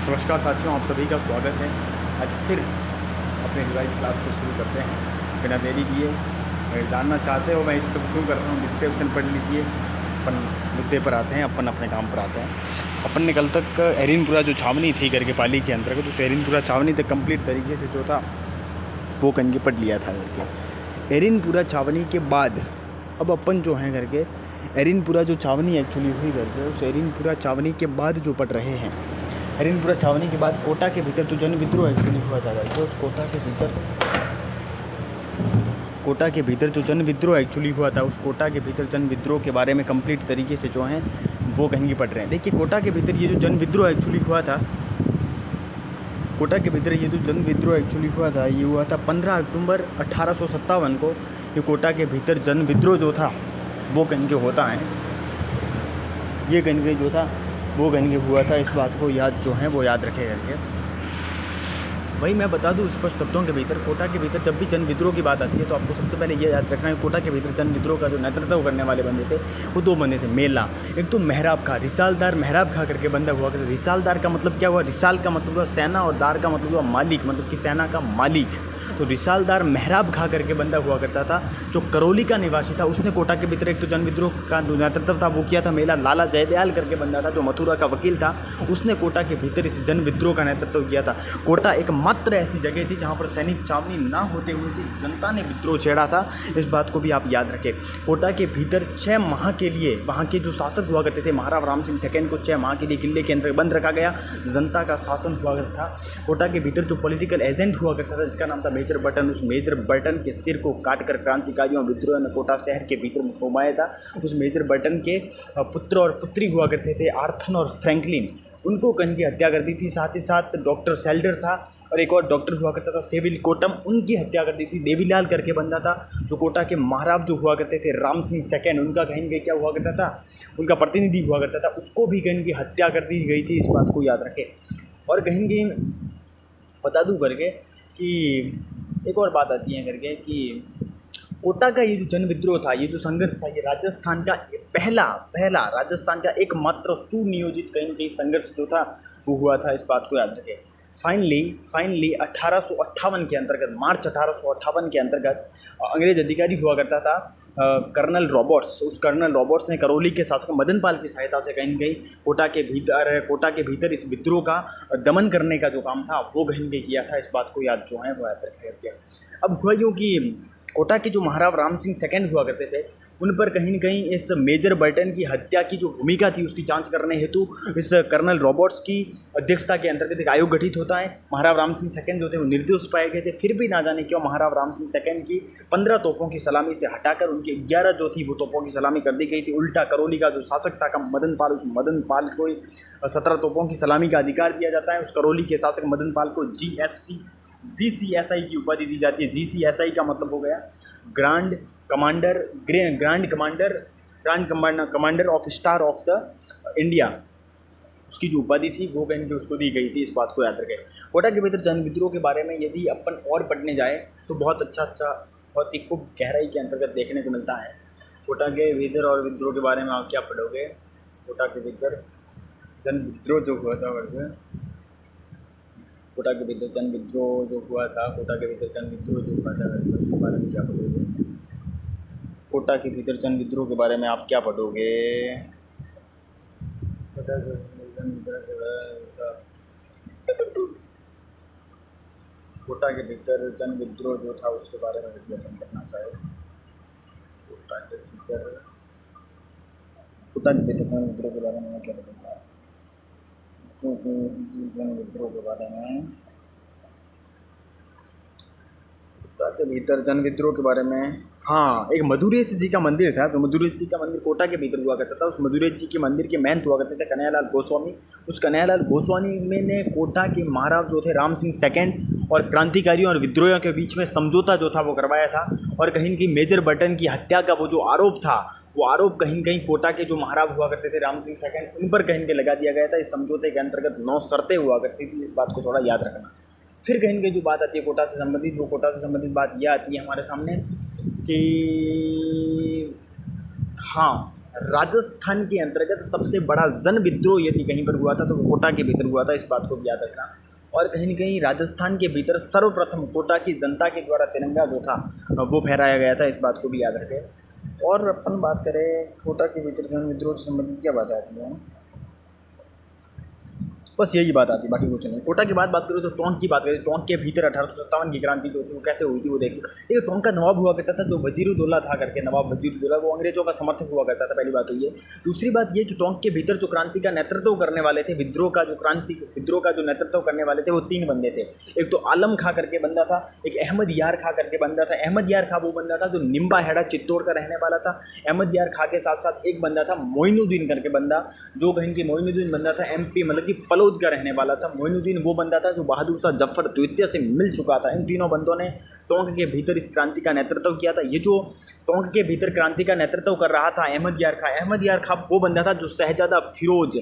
नमस्कार साथियों, आप सभी का स्वागत है। आज फिर अपने रिवाइज क्लास को शुरू करते हैं बिना देरी किए। अगर जानना चाहते हो मैं इसको क्यों कर रहा हूँ, डिस्क्रिप्शन पढ़ लीजिए। अपन मुद्दे पर आते हैं, अपन अपने काम पर आते हैं। अपन ने कल तक एरिनपुरा जो छावनी थी करके पाली के अंतर्गत, उस एरिनपुरा छावनी तक कंप्लीट तरीके से जो था वो करके पढ़ लिया था करके। एरिनपुरा छावनी के बाद अब अपन जो है करके एरिनपुरा जो छावनी एक्चुअली हुई करके, उस एरिनपुरा छावनी के बाद जो पढ़ रहे हैं। एरिनपुरा छावनी के बाद कोटा के भीतर जो जन विद्रोह एक्चुअली हुआ था करके, उस कोटा के भीतर जो जन विद्रोह एक्चुअली हुआ था, उस कोटा के भीतर जन विद्रोह के बारे में कंप्लीट तरीके से जो है वो कहीं पढ़ रहे हैं। देखिए, कोटा के भीतर ये जो जन विद्रोह एक्चुअली हुआ था, कोटा के भीतर ये जो जन विद्रोह एक्चुअली हुआ था, ये हुआ था 15 अक्टूबर 1857 को। ये कोटा के भीतर जन विद्रोह जो था वो कहीं के होता है, ये कहीं के जो था वो कहीं के हुआ था। इस बात को याद जो है वो याद रखे करके। वही मैं बता दूं स्पष्ट शब्दों के भीतर, कोटा के भीतर जब भी जन विद्रोह की बात आती है तो आपको सबसे पहले ये याद रखना है, कोटा के भीतर जन विद्रोह का जो नेतृत्व करने वाले बंदे थे वो दो बंदे थे। मेला, एक तो मेहराब खां, रिसालदार मेहराब खां करके बंदा हुआ करता। रिसालदार का मतलब क्या हुआ? रिसाल का मतलब हुआ सेना और दार का मतलब हुआ मालिक, मतलब कि सेना का मालिक। तो रिसालदार मेहराब खां करके बंदा हुआ करता था, जो करौली का निवासी था। उसने कोटा के भीतर एक तो जन विद्रोह का जो नेतृत्व था वो किया था। मेला लाला जयदयाल करके बंदा था जो मथुरा का वकील था, उसने कोटा के भीतर इस जन विद्रोह का नेतृत्व किया था। कोटा एकमात्र ऐसी जगह थी जहाँ पर सैनिक छावनी ना होते हुए भी जनता ने विद्रोह छेड़ा था। इस बात को भी आप याद रखें। कोटा के भीतर 6 माह के लिए वहाँ के जो शासक हुआ करते थे महाराव राम सिंह सेकंड को 6 माह के लिए किले के अंदर बंद रखा गया। जनता का शासन हुआ करता था। कोटा के भीतर जो पॉलिटिकल एजेंट हुआ करता था जिसका नाम था मेजर बर्टन, उस मेजर बर्टन के सिर को काटकर क्रांतिकारियों विद्रोह ने कोटा शहर के भीतर घुमाया था। उस मेजर बर्टन के पुत्र और पुत्री हुआ करते थे आर्थन और फ्रैंकलिन, उनको कहीं की हत्या कर दी थी। साथ ही साथ डॉक्टर सेल्डर था और एक और डॉक्टर हुआ करता था सेविल कोटम, उनकी हत्या कर दी थी। देवीलाल करके बंदा था जो कोटा के महाराव जो हुआ करते थे राम सिंह सेकंड, उनका कहीं क्या हुआ करता था, उनका प्रतिनिधि हुआ करता था, उसको भी कहीं की हत्या कर दी गई थी। इस बात को याद रखें। और कहीं बता दूँ करके कि एक और बात आती है करके कि कोटा का ये जो जन विद्रोह था, ये जो संघर्ष था, ये राजस्थान का पहला राजस्थान का एकमात्र सुनियोजित कहीं संघर्ष जो था वो हुआ था। इस बात को याद रखें। फाइनली 1858 के अंतर्गत, मार्च 1858 के अंतर्गत अंग्रेज अधिकारी हुआ करता था कर्नल रॉबर्ट्स। उस कर्नल रॉबर्ट्स ने करौली के शासक मदन पाल की सहायता से कहीं कोटा के भीतर इस विद्रोह का दमन करने का जो काम था वो कहीं किया था। इस बात को याद जो है वो याद रखें। अब हुआ यूँ कि कोटा के जो महाराव राम सिंह सेकंड हुआ करते थे, उन पर कहीं न कहीं इस मेजर बर्टन की हत्या की जो भूमिका थी उसकी जांच करने हेतु इस कर्नल रॉबर्ट्स की अध्यक्षता के अंतर्गत एक आयोग गठित होता है। महाराव राम सिंह सेकंड जो थे वो निर्दोष पाए गए थे। फिर भी ना जाने क्यों महाराव राम सिंह सेकंड की 15 तोपों की सलामी से हटाकर उनकी 11 जो थी वो तोपों की सलामी कर दी गई थी। उल्टा करौली का जो शासक था मदन पाल, उस मदन पाल को 17 तोपों की सलामी का अधिकार दिया जाता है। उस करौली के शासक मदन पाल को GCSI की उपाधि दी जाती है। GCSI का मतलब हो गया grand commander of star of the India. उसकी जो उपाधि थी वो कहीं उसको दी गई थी। इस बात को याद रखें। कोटा के भीतर जन विद्रोह के बारे में यदि अपन और पढ़ने जाए तो बहुत बहुत ही खूब गहराई के अंतर्गत देखने को मिलता है। कोटा के भीतर और विद्रोह के बारे में आप क्या पढ़ोगे? कोटा के भीतर जन विद्रोह जो हुआ था कोटा के भीतर जन विद्रोह जो हुआ था उसके बारे में क्या पढ़ोगे? कोटा के भीतर जन विद्रोह के बारे में आप क्या पढ़ोगे? कोटा के भीतर जन विद्रोह जो था उसके बारे में विश्लेषण करना चाहे। कोटा के भीतर जन विद्रोह के बारे में क्या पढ़ूंगा? जन विद्रोह के बारे में, कोटा के भीतर जन विद्रोह के बारे में, हाँ, एक मधुरेश जी का मंदिर था। तो मधुरेश जी का मंदिर कोटा के भीतर हुआ करता था। उस मधुरेश जी के मंदिर के महंत हुआ करते थे कन्हैयालाल गोस्वामी। उस कन्हैयालाल गोस्वामी में ने कोटा के महाराव जो थे राम सिंह सेकंड और क्रांतिकारियों और विद्रोहियों के बीच में समझौता जो था वो करवाया था। और कहीं मेजर बर्टन की हत्या का वो जो आरोप था, वो आरोप कहीं कोटा के जो महाराव हुआ करते थे राम सिंह सेकंड, उन पर कहीं लगा दिया गया था। इस समझौते के अंतर्गत 9 शर्तें हुआ करती थी। इस बात को थोड़ा याद रखना। फिर कहीं जो बात आती है कोटा से संबंधित, वो कोटा से संबंधित बात यह आती है हमारे सामने कि हाँ, राजस्थान के अंतर्गत सबसे बड़ा जन विद्रोह यदि कहीं पर हुआ था तो वो कोटा के भीतर हुआ था, इस बात को भी याद रखना। और कहीं न कहीं राजस्थान के भीतर सर्वप्रथम कोटा की जनता के द्वारा तिरंगा जो था वो फहराया गया था, इस बात को भी याद रखें। और अपन बात करें कोटा के भीतर जन विद्रोह से संबंधित क्या बात आती है, बस यही बात आती है, बाकी कुछ नहीं। कोटा की बात करें तो टोंक की बात करें, टोंक के भीतर 1857 की क्रांति जो थी वो कैसे हुई थी वो देखिए। देखिए टोंक का नवाब हुआ करता था जो वजीरुद्दौला था करके, नवाब वजीरुद्दौला, वो अंग्रेजों का समर्थक हुआ करता था, पहली बात तो ये। दूसरी बात ये कि टोंक के भीतर जो क्रांति का नेतृत्व करने वाले थे, विद्रोह का जो नेतृत्व करने वाले थे वो 3 बंदे थे। एक तो आलम खां करके बंदा था, एक अहमद यार खां करके बंदा था। अहमद यार खां वो बंदा था जो निम्बा हेड़ा चित्तौड़ का रहने वाला था। अहमद यार खां के साथ साथ एक बंदा था मोइनुद्दीन करके बंदा, जो कहीं की मोइनुद्दीन बंदा था MP मतलब कि पलौद का रहने वाला था। मोइनुद्दीन वो बंदा था जो बहादुर शाह जफर द्वितीय से मिल चुका था। इन तीनों बंदों ने टोंक के भीतर इस क्रांति का नेतृत्व किया था। ये जो टोंक के भीतर क्रांति का नेतृत्व कर रहा था अहमद यार खां वो बंदा था जो शहजादा फिरोज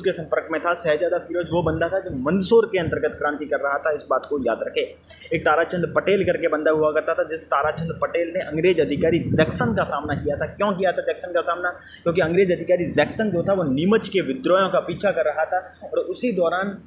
के संपर्क में था। शहजादा फिरोज वो बंदा था जो मंदसौर के अंतर्गत क्रांति कर रहा था, इस बात को याद रखे। एक ताराचंद पटेल करके बंदा हुआ करता था, जिस ताराचंद पटेल ने अंग्रेज अधिकारी जैक्सन का सामना किया था। क्यों किया था जैक्सन का सामना? क्योंकि अंग्रेज अधिकारी जैक्सन जो था वो नीमच के विद्रोहियों का पीछा कर रहा था और उसी दौरान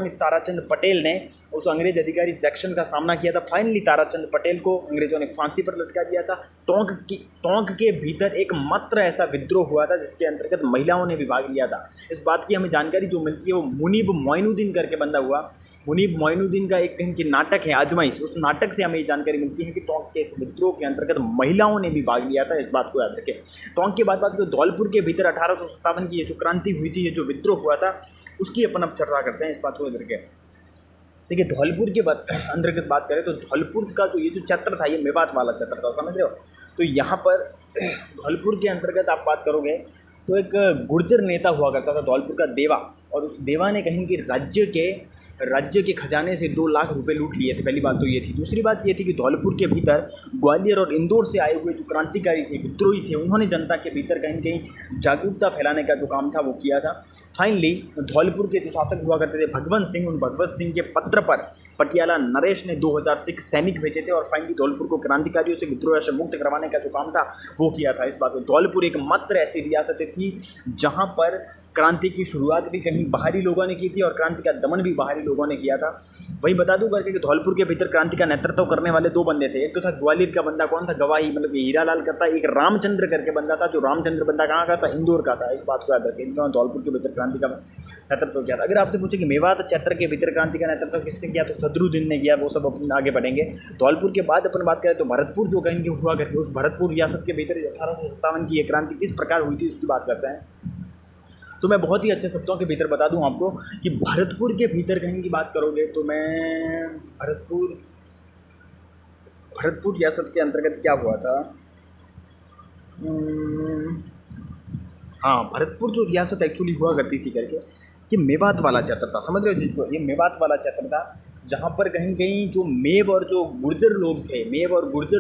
इस ताराचंद पटेल ने उस अंग्रेज अधिकारी जैक्सन का सामना किया था। फाइनली ताराचंद पटेल को अंग्रेजों ने फांसी पर लटका दिया था। टोंक के भीतर एक मात्र ऐसा विद्रोह हुआ था जिसके अंतर्गत महिलाओं ने भी भाग लिया था। इस बात की हमें जानकारी जो मिलती है वो मुनीब मोइनुद्दीन करके बंदा हुआ। मुनीब मोइनुद्दीन का एक कहीं की नाटक है आजमाइश, उस नाटक से हमें ये जानकारी मिलती है कि टोंक के इस विद्रोह के अंतर्गत महिलाओं ने भी भाग लिया था, इस बात को याद रखें। टोंक की बात करें तो धौलपुर के भीतर 1857 की ये जो क्रांति हुई थी, ये जो विद्रोह हुआ था उसकी अपन अब चर्चा करते हैं, इस बात को याद रखें। देखिए धौलपुर के अंतर्गत बात करें तो धौलपुर का जो ये जो क्षेत्र था ये मेवात वाला क्षेत्र था, समझ रहे हो। तो यहाँ पर धौलपुर के अंतर्गत आप बात करोगे तो एक गुर्जर नेता हुआ करता था धौलपुर का देवा, और उस देवा ने कहीं कि राज्य के खजाने से 2 लाख रुपए लूट लिए थे। पहली बात तो ये थी। दूसरी बात ये थी कि धौलपुर के भीतर ग्वालियर और इंदौर से आए हुए जो क्रांतिकारी थे, विद्रोही थे, उन्होंने जनता के भीतर कहीं कहीं जागरूकता फैलाने का जो काम था वो किया था। फाइनली धौलपुर के जो शासक हुआ करते थे भगवंत सिंह, उन भगवंत सिंह के पत्र पर पटियाला नरेश ने 2000 सिख सैनिक भेजे थे और फाइनली धौलपुर को क्रांतिकारियों से विद्रोह से मुक्त करवाने का जो काम था वो किया था। इस बात को धौलपुर एक मात्र ऐसी रियासत थी जहाँ पर क्रांति की शुरुआत भी कहीं बाहरी लोगों ने की थी और क्रांति का दमन भी बाहरी लोगों ने किया था। वही बता दूं करके कि धौलपुर के भीतर क्रांति का नेतृत्व करने वाले 2 बंदे थे। एक तो था ग्वालियर का बंदा, कौन था? गवाही मतलब कि हीरालाल करता। एक रामचंद्र करके बंदा था, जो रामचंद्र बंदा कहाँ का था? इंदौर का था। इस बात को याद रखें। इन्होंने धौलपुर के भीतर क्रांति का नेतृत्व किया था। अगर आपसे पूछे कि मेवात क्षेत्र के भीतर क्रांति का नेतृत्व किसने किया, तो सदरुद्दीन ने किया। वो सब अपन आगे बढ़ेंगे। धौलपुर के बाद अपन बात करें तो भरतपुर जो कहीं हुआ करके, उस भरतपुर रियासत के भीतर 1857 की ये क्रांति किस प्रकार हुई थी उसकी बात करते हैं। तो मैं बहुत ही अच्छे शब्दों के भीतर बता दूं आपको कि भरतपुर के भीतर कहीं की बात करोगे तो मैं भरतपुर रियासत के अंतर्गत क्या हुआ था, हाँ भरतपुर जो रियासत एक्चुअली हुआ करती थी करके, ये मेवात वाला क्षेत्र था, समझ रहे हो जिसको, ये मेवात वाला क्षेत्र था जहाँ पर कहीं कहीं जो मेव और जो गुर्जर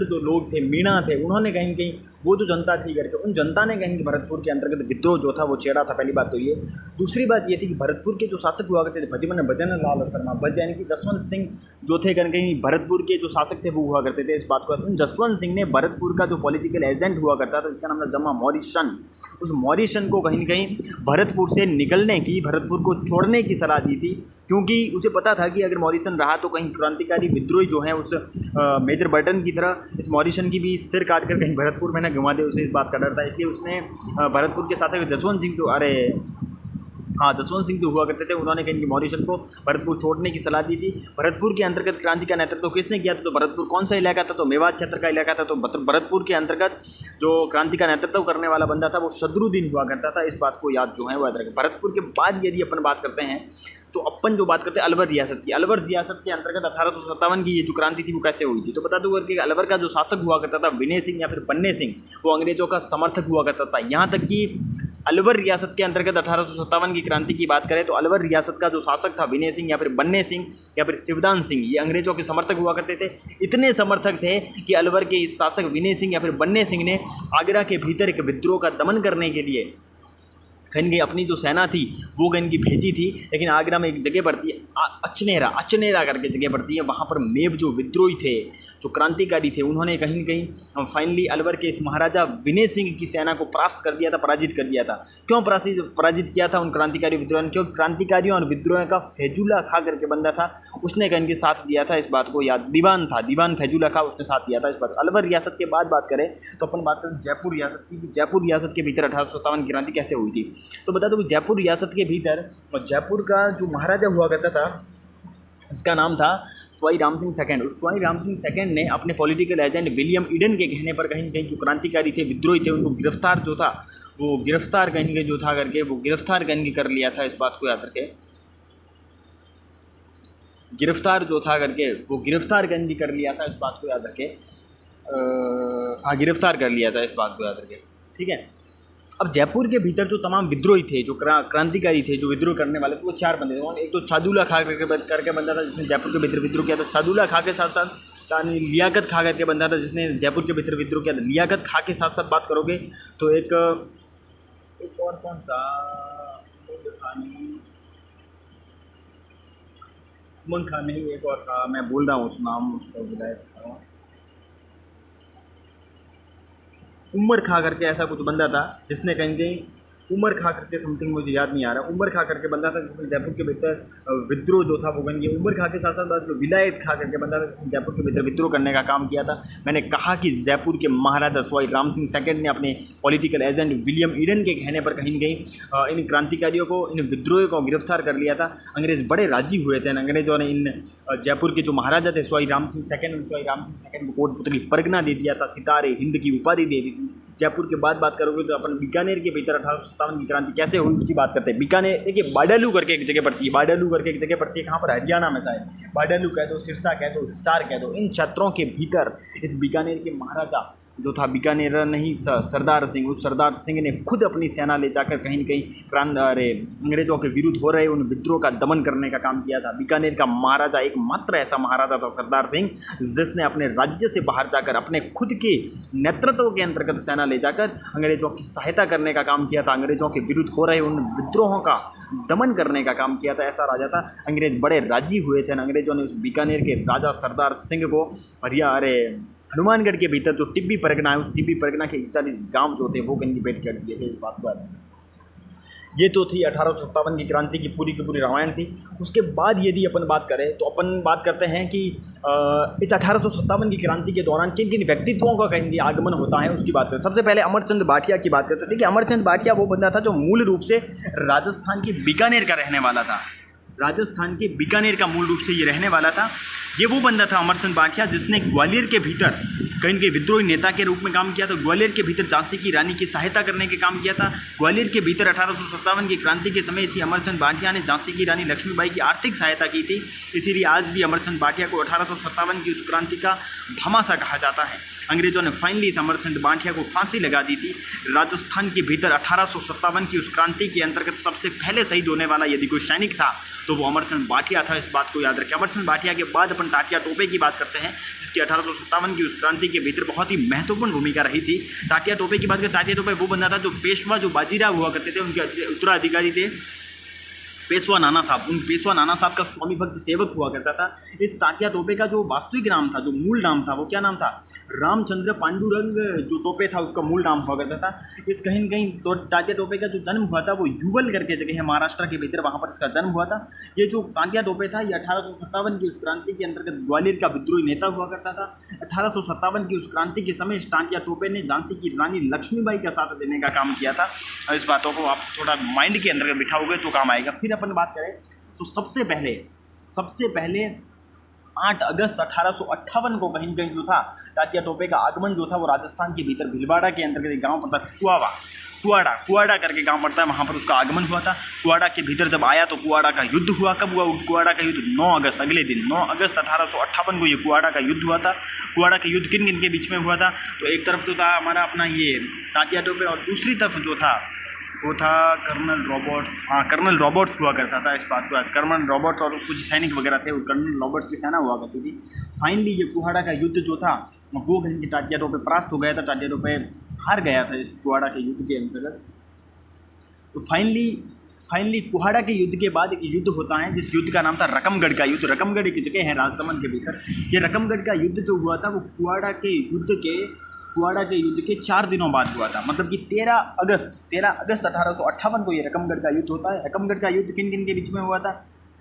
जो लोग थे, मीणा थे, उन्होंने कहीं कहीं वो जो जनता थी करके, उन जनता ने कहीं भरतपुर के अंतर्गत विद्रोह जो था वो छेड़ा था। पहली बात तो ये। दूसरी बात ये थी कि भरतपुर के जो शासक हुआ करते थे भजन लाल शर्मा, यानी कि जसवंत सिंह जो थे कहीं भरतपुर के जो शासक थे वो हुआ करते थे। इस बात को जसवंत सिंह ने भरतपुर का जो पॉलिटिकल एजेंट हुआ करता था जिसका नाम था जमा मॉरिसन, उस मॉरिसन को कहीं कहीं भरतपुर से निकलने की, भरतपुर को छोड़ने की सलाह दी थी, क्योंकि उसे पता था कि अगर मॉरिसन रहा तो कहीं क्रांतिकारी विद्रोही जो है उस मेजर बर्टन की तरह इस मॉरिसन की भी सिर काट कर कहीं भरतपुर में न घुमा दे, उसे इस बात का डर था। इसलिए उसने भरतपुर के शासक जसवंत सिंह जो हुआ करते थे, उन्होंने कहीं मॉरिसन को भरतपुर छोड़ने की सलाह दी थी। भरतपुर के अंतर्गत क्रांति का नेतृत्व किसने किया था, तो भरतपुर कौन सा इलाका था, तो मेवात क्षेत्र का इलाका था। तो भरतपुर के अंतर्गत जो क्रांति का नेतृत्व करने वाला बंदा था वो सदरुद्दीन हुआ करता था। इस बात को याद जो है वो याद रखें। भरतपुर के बाद यदि अपन बात करते हैं तो अपन जो बात करते हैं अलवर रियासत की, अलवर रियासत के अंतर्गत 1857 की ये जो क्रांति थी वो कैसे हुई थी, तो बता दूं कि अलवर का जो शासक हुआ करता था विनय सिंह या फिर बन्ने सिंह, वो अंग्रेजों का समर्थक हुआ करता था। यहाँ तक कि अलवर रियासत के अंतर्गत 1857 की क्रांति की बात करें तो अलवर रियासत का जो शासक था विनय सिंह या फिर बन्ने सिंह या फिर शिवदान सिंह, ये अंग्रेजों के समर्थक हुआ करते थे। इतने समर्थक थे कि अलवर के इस शासक विनय सिंह या फिर बन्ने सिंह ने आगरा के भीतर एक विद्रोह का दमन करने के लिए कहीं की अपनी जो सेना थी वो कहीं की भेजी थी, लेकिन आगरा में एक जगह पड़ती है अचनेरा करके जगह पड़ती है, वहाँ पर मेव जो विद्रोही थे, जो क्रांतिकारी थे, उन्होंने कहीं न कहीं फाइनली अलवर के इस महाराजा विनय सिंह की सेना को परास्त कर दिया था, पराजित कर दिया था। क्यों पराजित किया था उन क्रांतिकारी विद्रोह ने? क्योंकि क्रांतिकारियों और विद्रोह का फैजुल्ला खां करके बंदा था, उसने कहीं के साथ दिया था। इस बात को याद, दीवान फैजुल्ला खां, उसने साथ दिया था इस बात। अलवर रियासत के बाद बात करें तो अपन बात करें जयपुर रियासत की। जयपुर रियासत के भीतर 1857 की क्रांति कैसे हुई थी, तो बता दो कि जयपुर रियासत के भीतर जयपुर का जो महाराजा हुआ करता था, इसका नाम था सवाई राम सिंह सेकंड। उस सवाई राम सिंह सेकंड ने अपने पॉलिटिकल एजेंट विलियम ईडन के कहने पर कहीं न कहीं जो क्रांतिकारी थे, विद्रोही थे, उनको गिरफ्तार जो था वो गिरफ्तार कहीं के जो था करके वो गिरफ्तार कहीं के कर लिया था। इस बात को याद रखें, गिरफ्तार जो था करके वो गिरफ्तार कहीं की कर लिया था। इस बात को याद रखें, हाँ गिरफ्तार कर लिया था, इस बात को याद रखें, ठीक है। अब जयपुर के भीतर जो तमाम विद्रोही थे, जो क्रांतिकारी थे, जो विद्रोह करने वाले थे, वो 4 बंदे थे। एक तो सादुल्ला खां करके बंदा था जिसने जयपुर के भीतर विद्रोह किया था। सादुल्ला खां के साथ साथ लियाकत खां करके बंदा था जिसने जयपुर के भीतर विद्रोह किया था। लियाकत खां के साथ साथ बात करोगे तो एक और कौन सा, उमंग खान नहीं, एक और था, मैं बोल रहा हूँ उस नाम, उसका विलायत था, उमर खां करके ऐसा कुछ बंदा था जिसने कहीं उमर खां करके समथिंग, मुझे याद नहीं आ रहा, उमर खां करके बंदा था जिसने जयपुर के भीतर विद्रोह जो था वो कहीं उमर खां के साथ साथ विलायत खां करके बंदा था जिसने जयपुर के भीतर विद्रोह करने का काम किया था। मैंने कहा कि जयपुर के महाराजा सवाई राम सिंह सेकंड ने अपने पॉलिटिकल एजेंट विलियम ईडन के कहने पर कहीं न कहीं इन क्रांतिकारियों को, इन विद्रोहियों को गिरफ्तार कर लिया था। अंग्रेज़ बड़े राजी हुए थे। अंग्रेज़ों ने इन जयपुर के जो महाराजा थे सवाई राम सिंह सेकंड को कोटपुतली परगना दे दिया था, सितारे हिंद की उपाधि दे दी थी। जयपुर के बाद बात करोगे तो अपन बीकानेर के भीतर 1857 की क्रांति कैसे हुई उसकी बात करते हैं। बीकानेर देखिए, बाडालू करके एक जगह पड़ती है, कहाँ पर, हरियाणा में शायद। बाडालू कह दो, सिरसा कह दो, हिसार कह दो, इन क्षेत्रों के भीतर इस बीकानेर के महाराजा जो था, बीकानेर नहीं सरदार सिंह, उस सरदार सिंह ने खुद अपनी सेना ले जाकर कहीं न कहीं अंग्रेज़ों के विरुद्ध हो रहे उन विद्रोह का दमन करने का काम किया था। बीकानेर का महाराजा एकमात्र ऐसा महाराजा था सरदार सिंह जिसने अपने राज्य से बाहर जाकर अपने खुद के नेतृत्व के अंतर्गत सेना ले जाकर अंग्रेज़ों की सहायता करने का काम किया था, अंग्रेज़ों के विरुद्ध हो रहे उन विद्रोहों का दमन करने का काम किया था। ऐसा राजा था। अंग्रेज़ बड़े राजी हुए थे। अंग्रेज़ों ने उस बीकानेर के राजा सरदार सिंह को हनुमानगढ़ के भीतर जो टिब्बी परगना है, उस टिब्बी परगना के 41 गांव जो थे वो कहीं पेट कर दिए थे। इस बात को ये तो थी 1857 की क्रांति की पूरी रामायण थी। उसके बाद यदि अपन बात करें तो अपन बात करते हैं कि इस 1857 की क्रांति के दौरान किन किन व्यक्तित्वों का कहीं आगमन होता है उसकी बात करें। सबसे पहले अमरचंद भाटिया की बात करते थे कि अमरचंद भाटिया वो बंदा था जो मूल रूप से राजस्थान के बीकानेर का रहने वाला था। राजस्थान के बीकानेर का मूल रूप से ये रहने वाला था। ये वो बंदा था अमरचंद भाटिया जिसने ग्वालियर के भीतर कहीं के विद्रोही नेता के रूप में काम किया था। ग्वालियर के भीतर झांसी की रानी की सहायता करने के काम किया था। ग्वालियर के भीतर 1857 की क्रांति के समय इसी अमरचंद भाटिया ने झांसी की रानी लक्ष्मीबाई की आर्थिक सहायता की थी। इसीलिए आज भी अमरचंद भाटिया को 1857 की उस क्रांति का भामासा कहा जाता है। अंग्रेजों ने फाइनली इस अमरचंद भाटिया को फांसी लगा दी थी। राजस्थान के भीतर 1857 की उस क्रांति के अंतर्गत सबसे पहले शहीद होने वाला यदि कोई सैनिक था तो वो अमरचंद भाटिया था। इस बात को याद रखें। अमरचंद भाटिया के बाद अपन तात्या टोपे की बात करते हैं जिसकी 1857 की उस क्रांति के भीतर बहुत ही महत्वपूर्ण भूमिका रही थी। तात्या टोपे की बात करें, तात्या टोपे वो बंदा था जो पेशवा जो बाजीराव हुआ करते थे उनके उत्तराधिकारी थे पेशवा नाना साहब। उन पेशवा नाना साहब का स्वामी भक्त सेवक हुआ करता था। इस तात्या टोपे का जो वास्तविक नाम था, जो मूल नाम था, वो क्या नाम था? रामचंद्र पांडुरंग जो टोपे था उसका मूल नाम हुआ करता था। इस कहीं न कहीं तो तात्या टोपे का जो जन्म हुआ था वो युगल करके जगह है महाराष्ट्र के भीतर, वहाँ पर इसका जन्म हुआ था। ये जो तात्या टोपे था ये 1857 की उस क्रांति के अंतर्गत ग्वालियर का विद्रोही नेता हुआ करता था। 1857 की उस क्रांति के समय तात्या टोपे ने झांसी की रानी लक्ष्मीबाई का साथ देने का काम किया था। इस बातों को आप थोड़ा माइंड के अंदर बिठाओगे तो काम आएगा। फिर अपन बात करें तो सबसे पहले 8 अगस्त 1858 को कहीं जो था तात्या टोपे का आगमन जो था वो राजस्थान के भीतर भीलवाड़ा के अंतर्गत एक गांव पड़ता है कुआड़ा करके गांव पड़ता है, वहाँ पर उसका आगमन हुआ था। कुआड़ा के भीतर जब आया तो कुआड़ा का युद्ध हुआ। कब हुआ कुआड़ा का युद्ध? 9 अगस्त, अगले दिन 9 अगस्त 1858 को ये कुआड़ा का युद्ध हुआ था। कुआड़ा का युद्ध किन किन के बीच में हुआ था? तो एक तरफ तो था हमारा अपना ये तात्या टोपे और दूसरी तरफ जो था वो था कर्नल रॉबर्ट्स। कर्नल रॉबर्ट्स हुआ करता था। इस बात को कर्नल रॉबर्ट्स और कुछ सैनिक वगैरह थे, कर्नल रॉबर्ट्स की सेना हुआ करती थी। फाइनली ये कुहाड़ा का युद्ध जो था वो कहीं के तात्या टोपे परास्त हो गया था। तात्या टोपे हार गया था इस कुहाड़ा के युद्ध के अंतर्गत। तो फाइनली कुहाड़ा के युद्ध के बाद एक युद्ध होता है, जिस युद्ध का नाम था रकमगढ़ का युद्ध। रकमगढ़ एक जगह है राजसमंद के भीतर। ये रकमगढ़ का युद्ध जो हुआ था वो कुहाड़ा के युद्ध के 4 दिनों बाद हुआ था। मतलब कि 13 अगस्त 1858 को ये रकमगढ़ का युद्ध होता है। रकमगढ़ का युद्ध किन किन के बीच में हुआ था?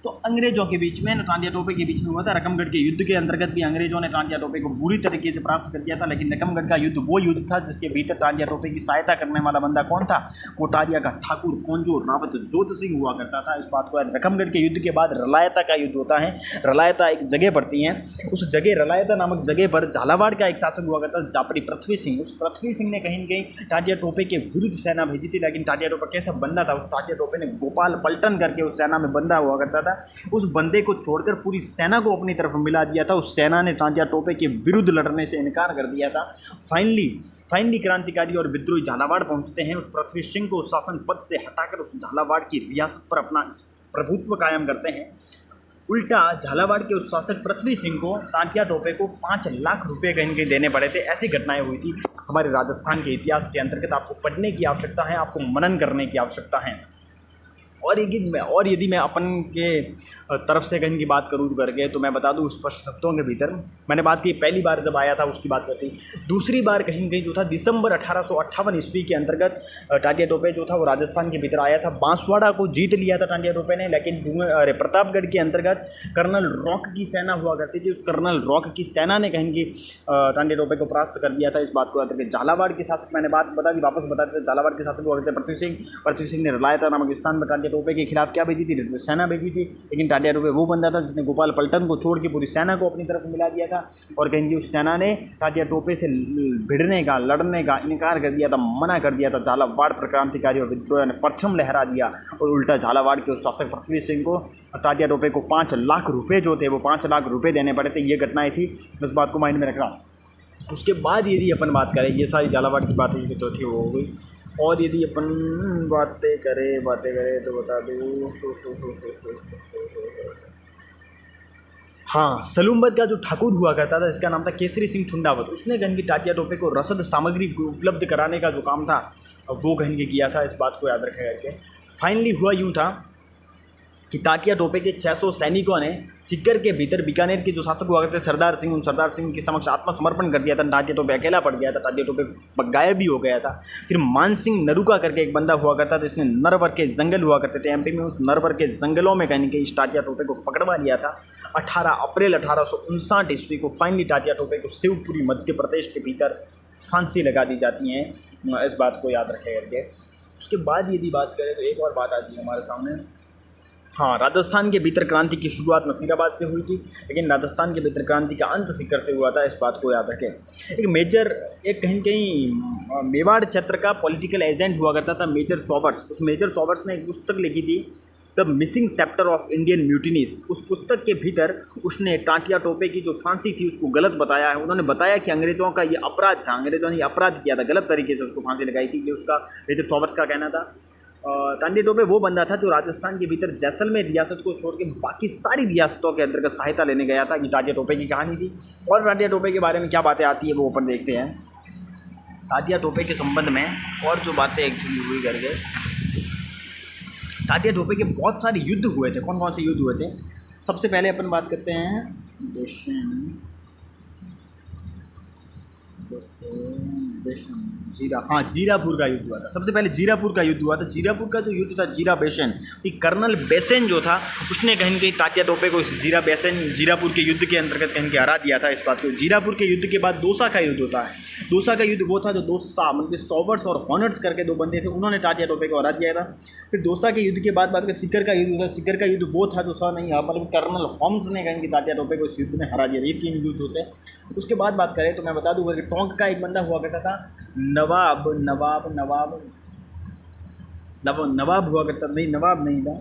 तो अंग्रेजों के बीच में, तांतिया टोपे के बीच में हुआ था। रकमगढ़ के युद्ध के अंतर्गत भी अंग्रेजों ने तांतिया टोपे को बुरी तरीके से परास्त कर दिया था। लेकिन रकमगढ़ का युद्ध वो युद्ध था जिसके भीतर तांतिया टोपे की सहायता करने वाला बंदा कौन था? कोटारिया का ठाकुर कोंजो रावत जोत सिंह हुआ करता था। इस बात को याद। रकमगढ़ के युद्ध के बाद रलायता का युद्ध होता है। रलायता एक जगह पड़ती है, उस जगह रलायता नामक जगह पर झालावाड़ का एक शासक हुआ करता था, जापरी पृथ्वी सिंह। उस पृथ्वी सिंह ने कहीं न कहीं तांतिया टोपे के विरुद्ध सेना भेजी थी। लेकिन तांतिया टोपा कैसा बंदा था? उस तांतिया टोपे ने गोपाल पलटन करके उस सेना में बंदा हुआ करता था। उस बंदे को छोड़कर पूरी सेना को अपनी तरफ मिला दिया था। उस सेना ने तांतिया टोपे के विरुद्ध लड़ने से इनकार कर दिया था। फाइनली क्रांतिकारी और विद्रोही झालावाड़ पहुंचते हैं। उस पृथ्वी सिंह को शासन पद से हटाकर उस झालावाड़ की रियासत पर अपना प्रभुत्व कायम करते हैं। उल्टा झालावाड़ के उस शासक पृथ्वी सिंह को तांतिया टोपे को 5 लाख रुपए कहीं के देने पड़े थे। ऐसी घटनाएं हुई थी हमारे राजस्थान के इतिहास के अंतर्गत। आपको पढ़ने की आवश्यकता है, आपको मनन करने की आवश्यकता है। और यदि मैं अपन के तरफ से कहीं की बात करूँ करके, तो मैं बता दूँ स्पष्ट शब्दों के भीतर। मैंने बात की पहली बार जब आया था उसकी बात करती। दूसरी बार कहीं जो था दिसंबर 1858 ईस्वी के अंतर्गत तांतिया टोपे जो था वो राजस्थान के भीतर आया था। बांसवाड़ा को जीत लिया था तांतिया टोपे ने। लेकिन प्रतापगढ़ के अंतर्गत कर्नल रॉक की सेना हुआ करती थी। उस कर्नल रॉक की सेना ने कहीं की तांतिया टोपे को परास्त कर दिया था। इस बात को याद रखें। झालावाड़ के शासक, मैंने बात बता दी, वापस बता देते। झालावाड़ के शासक हुआ करते पृथ्वी सिंह ने रलायता नामक स्थान पर तांतिया टोपे के खिलाफ क्या भेजी थी? सेना भेजी थी। लेकिन तांतिया टोपे वो बंदा था जिसने गोपाल पलटन को छोड़ के पूरी सेना को अपनी तरफ मिला दिया था। और कहीं की उस सेना ने तांतिया टोपे से लड़ने का इनकार कर दिया था, मना कर दिया था। झालावाड़ पर क्रांतिकारी और विद्रोह ने परचम लहरा दिया। और उल्टा झालावाड़ के उस शासक पृथ्वी सिंह को तांतिया टोपे को 5 लाख रुपये जो थे वो 5 लाख रुपये देने पड़े थे। ये घटनाएं थी, इस बात को माइंड में रखना। उसके बाद यदि अपन बात करें, ये सारी झालावाड़ की बातें तो थी वो हो गई। और यदि अपन बातें करें तो बता दूँ, हाँ, सलूमबद का जो ठाकुर हुआ करता था, इसका नाम था केसरी सिंह छुंडावत। उसने कहीं की तांतिया टोपे को रसद सामग्री उपलब्ध कराने का जो काम था वो कहीं के किया था। इस बात को याद रखा करके फाइनली हुआ यूँ था कि तांतिया टोपे के 600 सैनिकों ने सीकर के भीतर बीकानेर के जो शासक हुआ करते सरदार सिंह, उन सरदार सिंह के समक्ष आत्मसमर्पण कर दिया था। तांतिया टोपे अकेला पड़ गया था, तांतिया टोपे गायब भी हो गया था। फिर मानसिंह नरूका करके एक बंदा हुआ करता था, इसने नरवर के जंगल हुआ करते थे एमपी में। उस नरवर के जंगलों में कहीं इस तांतिया टोपे को पकड़वा लिया था। 18 अप्रैल 1859 ईस्वी को फाइनली तांतिया टोपे को शिवपुरी मध्य प्रदेश के भीतर फांसी लगा दी जाती है। इस बात को याद रखे करके उसके बाद यदि बात करें तो एक और बात आती है हमारे सामने। हाँ, राजस्थान के भीतर क्रांति की शुरुआत नसीराबाद से हुई थी, लेकिन राजस्थान के भीतर क्रांति का अंत सीकर से हुआ था। इस बात को याद रखें। एक कहीं मेवाड़ क्षेत्र का पॉलिटिकल एजेंट हुआ करता था मेजर सॉबर्स। उस मेजर सॉबर्स ने एक पुस्तक लिखी थी, the missing chapter of Indian mutinies. उस पुस्तक के भीतर उसने तांतिया टोपे की जो फांसी थी उसको गलत बताया है। उन्होंने बताया कि अंग्रेज़ों का ये अपराध था, अंग्रेज़ों ने ये अपराध किया था, गलत तरीके से उसको फांसी लगाई थी। ये उसका मेजर सॉबर्स का कहना था। तांतिया टोपे वो बंदा था जो राजस्थान के भीतर जैसलमेर रियासत को छोड़ के बाकी सारी रियासतों के अंतर्गत सहायता लेने गया था। ये तांतिया टोपे की कहानी थी। और तांतिया टोपे के बारे में क्या बातें आती है वो अपन देखते हैं। तांतिया टोपे के संबंध में और जो बातें एक्चुअली हुई करके, तांतिया टोपे के बहुत सारे युद्ध हुए थे। कौन कौन से युद्ध हुए थे? सबसे पहले अपन बात करते हैं जीरापुर का युद्ध हुआ था। सबसे पहले जीरापुर का युद्ध हुआ था। जीरापुर का जो युद्ध था, जीरा बेसन, कर्नल बेसन जो था उसने कहीं कहीं तांतिया टोपे को जीरापुर के युद्ध के अंतर्गत कहीं के हरा दिया था। इस बात को जीरापुर के युद्ध के बाद दोसा का युद्ध होता है। दोसा का युद्ध वो था जो दोसा मतलब सॉबर्स और हॉनर्स करके दो बंदे थे, उन्होंने तांतिया टोपे को हरा दिया था। फिर दोसा के युद्ध के बाद बात करें सीकर का युद्ध होता है। सीकर का युद्ध वो था जो मतलब कर्नल होम्स ने कहीं की तांतिया टोपे को इस युद्ध में हरा दिया। ये 3 युद्ध होते हैं। उसके बाद बात करें तो मैं बता दूँ कि टोंक का एक बंदा हुआ करता था, नवाब हुआ करता, नवाब नहीं था,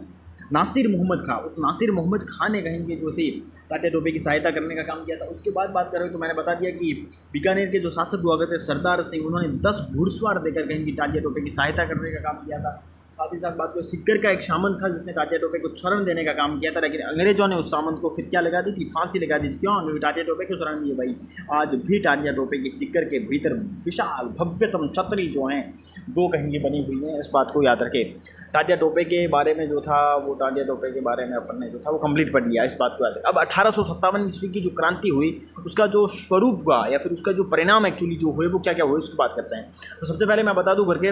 नासिर मोहम्मद खां। उस नासिर मोहम्मद खां ने कहीं के जो थी तांतिया टोपे की सहायता करने का काम किया था। उसके बाद बात करें तो मैंने बता दिया कि बीकानेर के जो शासक हुआ करते सरदार सिंह, उन्होंने 10 घुड़सवार देकर कहीं की तांतिया टोपे की सहायता करने का काम किया था। साथ ही साथ बात करो, सिक्कर का एक सामंत था जिसने तात्या टोपे को शरण देने का काम किया था, लेकिन अंग्रेजों ने उस सामंत को फिर क्या लगा दी थी, फांसी लगा दी थी। क्यों? क्योंकि तात्या टोपे को शरण दिए भाई। आज भी तात्या टोपे की सिक्कर के भीतर विशाल भव्यतम छतरी जो हैं वो कहीं की बनी हुई हैं, इस बात को याद रखें। तात्या टोपे के बारे में जो था वो, तात्या टोपे के बारे में अपन ने जो था वो कंप्लीट पढ़ लिया, इस बात को याद रखें। अब 1857 ईस्वी की जो क्रांति हुई उसका जो स्वरूप हुआ या फिर उसका जो परिणाम एक्चुअली जो हुए वो क्या क्या हुए उसकी बात करते हैं। तो सबसे पहले मैं बता दूं करके,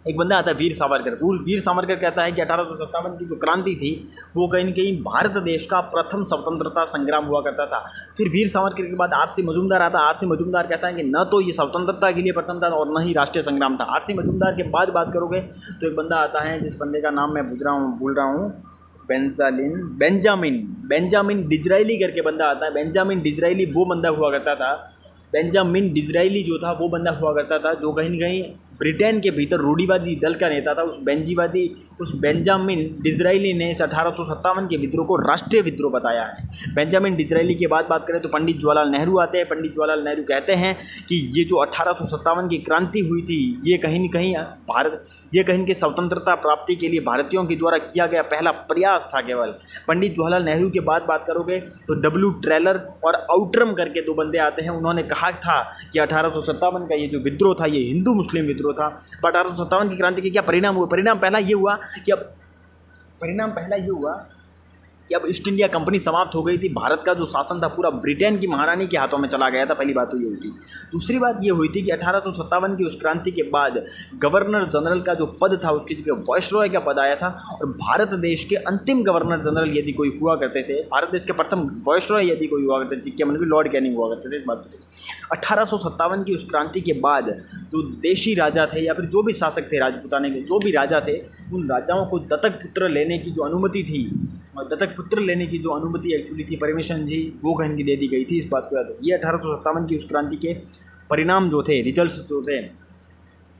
एक बंदा आता है वीर सावरकर। वीर सावरकर कहता है कि 1857 की जो क्रांति थी वो कहीं न कहीं भारत देश का प्रथम स्वतंत्रता संग्राम हुआ करता था। फिर वीर सावरकर के बाद आर.सी. मजूमदार आता है। आर.सी. मजूमदार कहता है कि न तो ये स्वतंत्रता के लिए प्रथम था और न ही राष्ट्रीय संग्राम था। आर.सी. मजूमदार के बाद बात करोगे तो एक बंदा आता है जिस बंदे का नाम मैं भूल रहा हूँ, बेंजामिन डिज़रायली करके बंदा आता है। बेंजामिन डिज़रायली वो बंदा हुआ करता था, बेंजामिन डिज़रायली जो था वो बंदा हुआ करता था जो कहीं न कहीं ब्रिटेन के भीतर रूढ़िवादी दल का नेता था। उस बेंजामिन डिज़रायली ने इस 1857 के विद्रोह को राष्ट्रीय विद्रोह बताया है। बेंजामिन डिज़रायली की बात करें तो पंडित जवाहरलाल नेहरू आते हैं। पंडित जवाहरलाल नेहरू कहते हैं कि ये जो 1857 की क्रांति हुई थी ये कहीं न कहीं स्वतंत्रता प्राप्ति के लिए भारतीयों के द्वारा किया गया पहला प्रयास था केवल। पंडित जवाहरलाल नेहरू के बाद बात करोगे तो डब्ल्यू ट्रेलर और आउटरम करके दो बंदे आते हैं। उन्होंने कहा था कि 1857 का ये जो विद्रोह था ये हिंदू मुस्लिम विद्रोह था। 1857 की क्रांति के क्या परिणाम हुए? परिणाम पहला ये हुआ कि अब ईस्ट इंडिया कंपनी समाप्त हो गई थी। भारत का जो शासन था पूरा ब्रिटेन की महारानी के हाथों में चला गया था। पहली बात तो ये हुई थी। दूसरी बात ये हुई थी कि 1857 की उस क्रांति के बाद गवर्नर जनरल का जो पद था उसकी जगह वायसरॉय का पद आया था और भारत देश के अंतिम गवर्नर जनरल यदि कोई हुआ करते थे, भारत देश के प्रथम वायसरॉय यदि कोई हुआ करते थे, जिसके मन में लॉर्ड कैनिंग हुआ करते थे। इस बात 1857 की उस क्रांति के बाद जो देशी राजा थे या फिर जो भी शासक थे राजपूताने के, जो भी राजा थे, उन राजाओं को दत्तक पुत्र लेने की जो अनुमति थी, दत्तक पुत्र लेने की जो अनुमति एक्चुअली थी, परमिशन थी, वो कहीं की दे दी गई थी। इस बात को याद रखिए। ये 1857 की उस क्रांति के परिणाम जो थे, रिजल्ट्स जो थे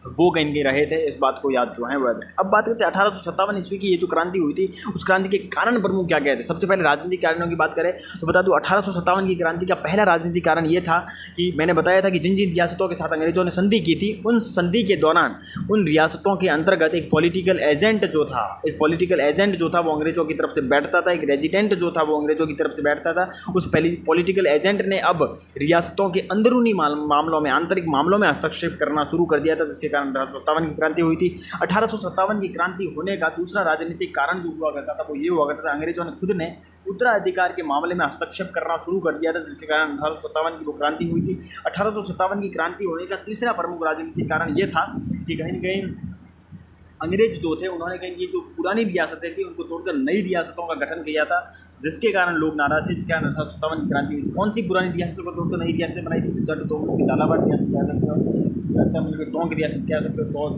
वो कहीं के रहे थे। इस बात को याद जो है वो याद रखें। अब बात करते हैं 1857 ईस्वी की ये जो क्रांति हुई थी उस क्रांति के कारण प्रमुख क्या क्या थे। सबसे पहले राजनीतिक कारणों की बात करें तो बता दूं 1857 की क्रांति का पहला राजनीतिक कारण ये था कि मैंने बताया था कि जिन जिन रियासतों के साथ अंग्रेजों ने संधि की थी उन संधि के दौरान उन रियासतों के अंतर्गत एक पॉलिटिकल एजेंट जो था वो अंग्रेजों की तरफ से बैठता था, एक रेजिडेंट जो था वो अंग्रेजों की तरफ से बैठता था। उस पॉलिटिकल एजेंट ने अब रियासतों के अंदरूनी मामलों में, आंतरिक मामलों में हस्तक्षेप करना शुरू कर दिया था, जिसके कारण 1857 की क्रांति हुई थी। 1857 की क्रांति होने का दूसरा राजनीतिक कारण जो हुआ करता था वो ये हुआ करता था, अंग्रेजों ने खुद ने उत्तराधिकार के मामले में हस्तक्षेप करना शुरू कर दिया था, जिसके कारण 1857 की वो क्रांति हुई थी। 1857 की क्रांति होने का तीसरा प्रमुख राजनीतिक कारण ये था कि कहीं न कहीं अंग्रेज जो थे उन्होंने कहीं ये जो पुरानी रियासतें थी उनको तोड़कर नई रियासतों का गठन किया था, जिसके कारण लोग नाराज थे, जिसके कारण 1857 की क्रांति हुई। कौन सी पुरानी रियासतों को तोड़कर नई रियासतें बनाई थी? जट तो झालावाड़ रियासत कह सकते हो, टोंक रियासत कह सकते हो,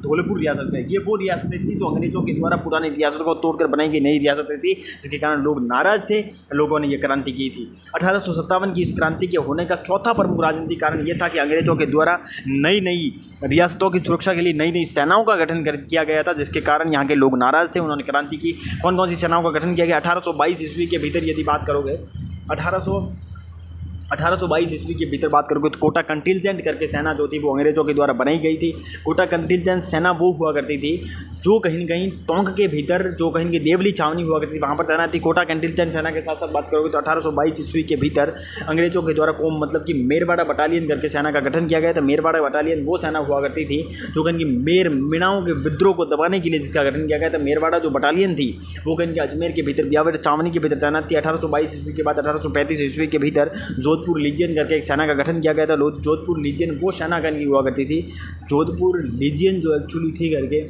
धौलपुर रियासत है। ये वो रियासतें थी जो अंग्रेजों के द्वारा पुरानी रियासतों को तोड़कर बनाई गई नई रियासतें थी, जिसके कारण लोग नाराज थे, लोगों ने ये क्रांति की थी। 1857 की इस क्रांति के होने का चौथा प्रमुख राजनीतिक कारण ये था कि अंग्रेजों के द्वारा नई रियासतों की सुरक्षा के लिए नई सेनाओं का गठन किया गया था, जिसके कारण यहाँ के लोग नाराज थे, उन्होंने क्रांति की। कौन कौन सी सेनाओं का गठन किया गया? 1822 ईस्वी के भीतर यदि बात करोगे, 1822 ईस्वी के भीतर बात करोगे तो कोटा कंटिजेंट करके सेना जो थी वो अंग्रेजों के द्वारा बनाई गई थी। कोटा कंटिजेंट सेना वो हुआ करती थी जो कहीं न कहीं टोंक के भीतर, जो कहीं की देवली छावनी हुआ करती थी, वहाँ पर तैनात थी। कोटा कंटिजेंट सेना के साथ साथ बात करोगे तो 1822 ईस्वी के भीतर अंग्रेजों के द्वारा मतलब कि मेरवाड़ा बटालियन करके सेना का गठन किया गया था। मेरवाड़ा बटालियन वो सेना हुआ करती थी जो कहीं की मीणाओं के विद्रोह को दबाने के लिए जिसका गठन किया गया था। मेरवाड़ा जो बटालियन थी वो कहीं के अजमेर के भीतर ब्यावर छावनी के भीतर तैनात थी। 1822 ईस्वी के बाद 1835 ईस्वी के भीतर जोधपुर लीजियन करके एक सेना का गठन किया गया था। जोधपुर लीजियन वो सेना की हुआ करती थी। जोधपुर लीजियन जो एक्चुअली थी करके